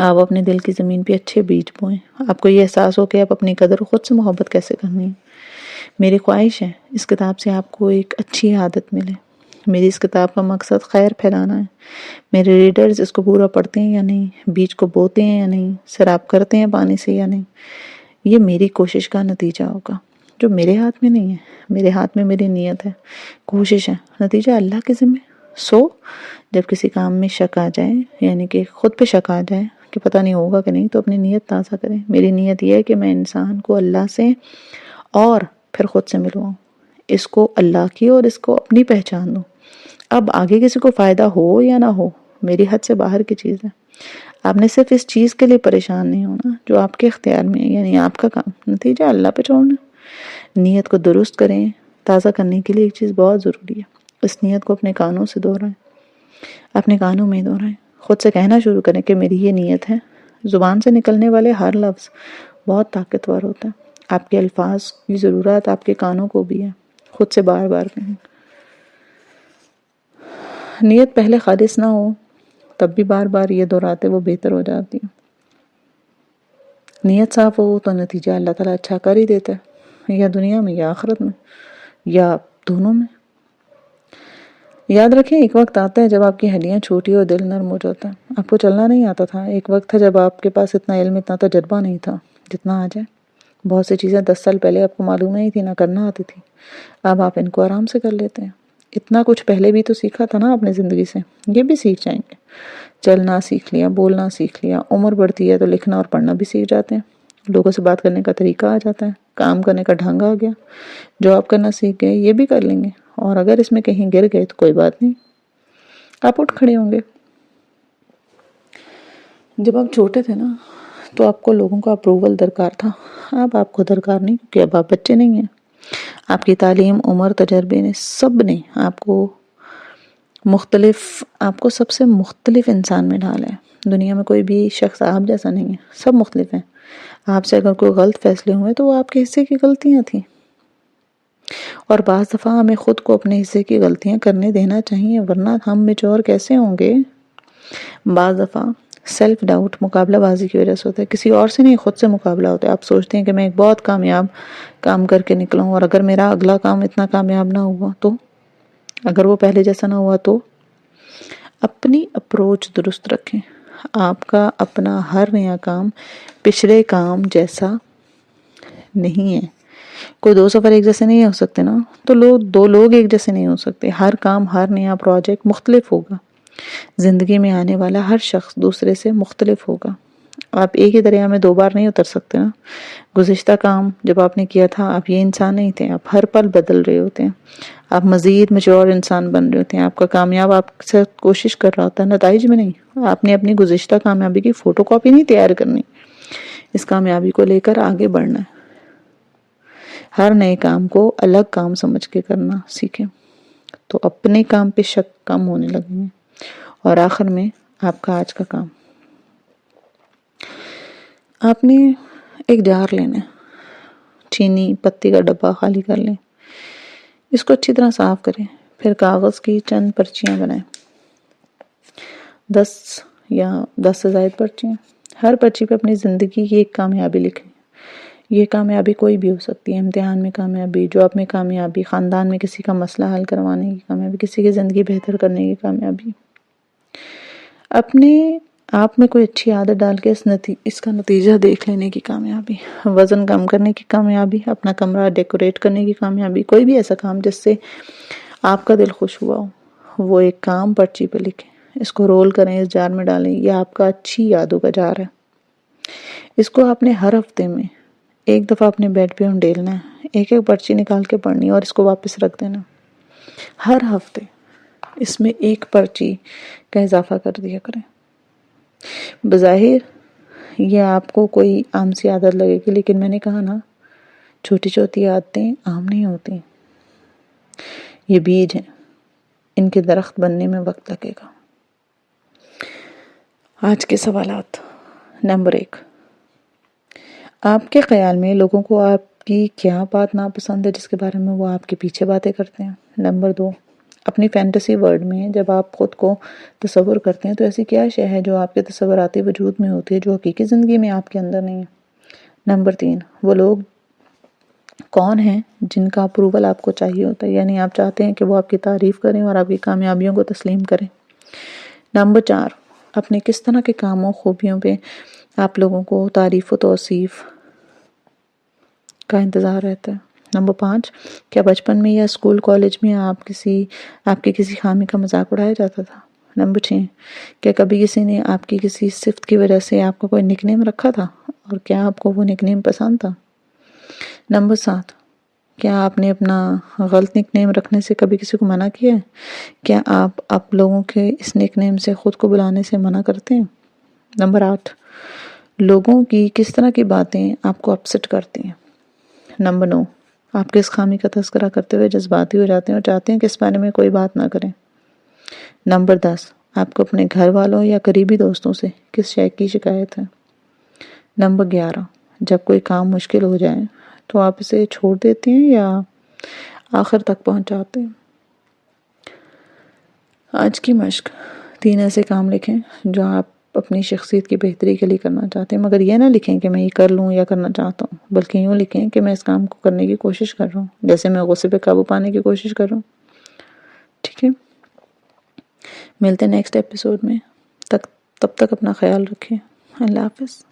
[SPEAKER 1] آپ اپنے دل کی زمین پہ اچھے بیج بوئیں، آپ کو یہ احساس ہو کہ آپ اپنی قدر خود سے محبت کیسے کرنی ہے۔ میری خواہش ہے اس کتاب سے آپ کو ایک اچھی عادت ملے۔ میری اس کتاب کا مقصد خیر پھیلانا ہے۔ میرے ریڈرز اس کو پورا پڑھتے ہیں یا نہیں، بیج کو بوتے ہیں یا نہیں، سیراب کرتے ہیں پانی سے یا نہیں، یہ میری کوشش کا نتیجہ ہوگا جو میرے ہاتھ میں نہیں ہے۔ میرے ہاتھ میں میری نیت ہے، کوشش ہے، نتیجہ اللہ کے ذمہ۔ جب کسی کام میں شک آ جائے، یعنی کہ خود پہ شک آ جائے کہ پتہ نہیں ہوگا کہ نہیں، تو اپنی نیت تازہ کریں۔ میری نیت یہ ہے کہ میں انسان کو اللہ سے اور پھر خود سے ملواؤں، اس کو اللہ کی اور اس کو اپنی پہچان دوں۔ اب آگے کسی کو فائدہ ہو یا نہ ہو میری حد سے باہر کی چیز ہے۔ آپ نے صرف اس چیز کے لیے پریشان نہیں ہونا جو آپ کے اختیار میں ہے، یعنی آپ کا کام، نتیجہ اللہ پہ چھوڑنا۔ نیت کو درست کریں، تازہ کرنے کے لیے ایک چیز بہت ضروری ہے، اس نیت کو اپنے کانوں سے دہرائیں، اپنے کانوں میں دہرائیں، خود سے کہنا شروع کریں کہ میری یہ نیت ہے۔ زبان سے نکلنے والے ہر لفظ بہت طاقتور ہوتا ہے، آپ کے الفاظ کی ضرورت آپ کے کانوں کو بھی ہے، خود سے بار بار کہیں۔ نیت پہلے خالص نہ ہو تب بھی بار بار یہ دہراتے وہ بہتر ہو جاتی ہے۔ نیت صاف ہو تو نتیجہ اللہ تعالیٰ اچھا کر ہی دیتا ہے، یا دنیا میں یا آخرت میں یا دونوں میں۔ یاد رکھیں ایک وقت آتا ہے جب آپ کی ہڈیاں چھوٹی اور دل نرم ہو جاتا ہے۔ آپ کو چلنا نہیں آتا تھا، ایک وقت تھا جب آپ کے پاس اتنا علم، اتنا تجربہ نہیں تھا جتنا آج ہے۔ بہت سی چیزیں 10 سال پہلے آپ کو معلوم نہیں تھی، نہ کرنا آتی تھی، اب آپ ان کو آرام سے کر لیتے ہیں۔ اتنا کچھ پہلے بھی تو سیکھا تھا نا اپنے زندگی سے، یہ بھی سیکھ جائیں گے۔ چلنا سیکھ لیا، بولنا سیکھ لیا، عمر بڑھتی ہے تو لکھنا اور پڑھنا بھی سیکھ جاتے ہیں، لوگوں سے بات کرنے کا طریقہ آ جاتا ہے، کام کرنے کا ڈھنگ آ گیا، جاب کرنا سیکھ گئے، یہ بھی کر لیں گے۔ اور اگر اس میں کہیں گر گئے تو کوئی بات نہیں، آپ اٹھ کھڑے ہوں گے۔ جب آپ چھوٹے تھے نا تو آپ کو لوگوں کا اپروول درکار تھا، اب آپ کو درکار نہیں، کیونکہ اب آپ بچے نہیں ہیں۔ آپ کی تعلیم، عمر، تجربے نے سب نے آپ کو سب سے مختلف انسان میں ڈالا ہے۔ دنیا میں کوئی بھی شخص آپ جیسا نہیں ہے، سب مختلف ہیں۔ آپ سے اگر کوئی غلط فیصلے ہوئے تو وہ آپ کے حصے کی غلطیاں تھیں، اور بعض دفعہ ہمیں خود کو اپنے حصے کی غلطیاں کرنے دینا چاہیے، ورنہ ہم میچور کیسے ہوں گے۔ بعض دفعہ سیلف ڈاؤٹ مقابلہ بازی کی وجہ سے ہوتا ہے، کسی اور سے نہیں، خود سے مقابلہ ہوتا ہے۔ آپ سوچتے ہیں کہ میں ایک بہت کامیاب کام کر کے نکلا ہوں، اور اگر میرا اگلا کام اتنا کامیاب نہ ہوا تو، اگر وہ پہلے جیسا نہ ہوا تو۔ اپنی اپروچ درست رکھیں، آپ کا اپنا ہر نیا کام پچھلے کام جیسا نہیں ہے۔ کوئی 2 سفر ایک جیسے نہیں ہو سکتے نا، تو دو لوگ ایک جیسے نہیں ہو سکتے۔ ہر کام، ہر نیا پروجیکٹ مختلف ہوگا۔ زندگی میں آنے والا ہر شخص دوسرے سے مختلف ہوگا۔ آپ ایک ہی دریا میں 2 بار نہیں اتر سکتے نا۔ گزشتہ کام جب آپ نے کیا تھا آپ یہ انسان نہیں تھے، آپ ہر پل بدل رہے ہوتے ہیں، آپ مزید میچور انسان بن رہے ہوتے ہیں۔ آپ کا کامیاب آپ سے کوشش کر رہا ہوتا ہے، نتائج میں نہیں۔ آپ نے اپنی گزشتہ کامیابی کی فوٹو کاپی نہیں تیار کرنی، اس کامیابی کو لے کر آگے بڑھنا ہے۔ ہر نئے کام کو الگ کام سمجھ کے کرنا سیکھیں تو اپنے کام پہ شک کم ہونے لگیں گے۔ اور آخر میں آپ کا آج کا کام، آپ نے ایک جار لینا ہے، چینی پتی کا ڈبہ خالی کر لیں، اس کو اچھی طرح صاف کریں، پھر کاغذ کی چند پرچیاں بنائیں، 10 یا 10 سے زائد پرچیاں۔ ہر پرچی پہ اپنی زندگی کی ایک کامیابی لکھیں، یہ کامیابی کوئی بھی ہو سکتی ہے، امتحان میں کامیابی، جاب میں کامیابی، خاندان میں کسی کا مسئلہ حل کروانے کی کامیابی، کسی کی زندگی بہتر کرنے کی کامیابی، اپنے آپ میں کوئی اچھی عادت ڈال کے اس کا نتیجہ دیکھ لینے کی کامیابی، وزن کم کرنے کی کامیابی، اپنا کمرہ ڈیکوریٹ کرنے کی کامیابی، کوئی بھی ایسا کام جس سے آپ کا دل خوش ہوا ہو، وہ ایک کام پرچی پہ لکھیں، اس کو رول کریں، اس جار میں ڈالیں، یہ آپ کا اچھی یادوں کا جار ہے۔ اس کو آپ نے ہر ہفتے میں ایک دفعہ اپنے بیڈ پہ انڈیلنا ہے، ایک ایک پرچی نکال کے پڑھنی اور اس کو واپس رکھ دینا۔ ہر ہفتے اس میں ایک پرچی کا اضافہ کر دیا کریں۔ بظاہر یہ آپ کو کوئی عام سی عادت لگے گی، لیکن میں نے کہا نا، چھوٹی چھوٹی عادتیں عام نہیں ہوتی، یہ بیج ہیں، ان کے درخت بننے میں وقت لگے گا۔ آج کے سوالات۔ نمبر 1، آپ کے خیال میں لوگوں کو آپ کی کیا بات ناپسند ہے جس کے بارے میں وہ آپ کے پیچھے باتیں کرتے ہیں؟ نمبر 2، اپنی فینٹیسی ورلڈ میں جب آپ خود کو تصور کرتے ہیں تو ایسی کیا شے ہے جو آپ کے تصوراتی وجود میں ہوتی ہے جو حقیقی زندگی میں آپ کے اندر نہیں ہے؟ نمبر 3، وہ لوگ کون ہیں جن کا اپروول آپ کو چاہیے ہوتا ہے، یعنی آپ چاہتے ہیں کہ وہ آپ کی تعریف کریں اور آپ کی کامیابیوں کو تسلیم کریں؟ نمبر 4، اپنے کس طرح کے کاموں خوبیوں پہ آپ لوگوں کو تعریف و توصیف کا انتظار رہتا ہے؟ نمبر 5، کیا بچپن میں یا اسکول کالج میں آپ کی کسی خامی کا مذاق اڑایا جاتا تھا؟ نمبر 6، کیا کبھی کسی نے آپ کی کسی صفت کی وجہ سے آپ کو کوئی نک نیم رکھا تھا اور کیا آپ کو وہ نک نیم پسند تھا؟ نمبر 7، کیا آپ نے اپنا غلط نک نیم رکھنے سے کبھی کسی کو منع کیا ہے؟ کیا آپ لوگوں کے اس نک نیم سے خود کو بلانے سے منع کرتے ہیں؟ نمبر 8، لوگوں کی کس طرح کی باتیں آپ کو اپسٹ کرتی ہیں؟ نمبر 9، آپ کس خامی کا تذکرہ کرتے ہوئے جذباتی ہو جاتے ہیں اور چاہتے ہیں کہ اس بارے میں کوئی بات نہ کریں؟ نمبر 10، آپ کو اپنے گھر والوں یا قریبی دوستوں سے کس شے کی شکایت ہے؟ نمبر 11، جب کوئی کام مشکل ہو جائے تو آپ اسے چھوڑ دیتے ہیں یا آخر تک پہنچاتے ہیں؟ آج کی مشق، 3 ایسے کام لکھیں جو آپ اپنی شخصیت کی بہتری کے لیے کرنا چاہتے ہیں، مگر یہ نہ لکھیں کہ میں یہ کر لوں یا کرنا چاہتا ہوں، بلکہ یوں لکھیں کہ میں اس کام کو کرنے کی کوشش کر رہا ہوں، جیسے میں غصے پہ قابو پانے کی کوشش کر رہا ہوں۔ ٹھیک ہے، ملتے ہیں نیکسٹ ایپیسوڈ میں، تب تک اپنا خیال رکھیں۔ اللہ حافظ۔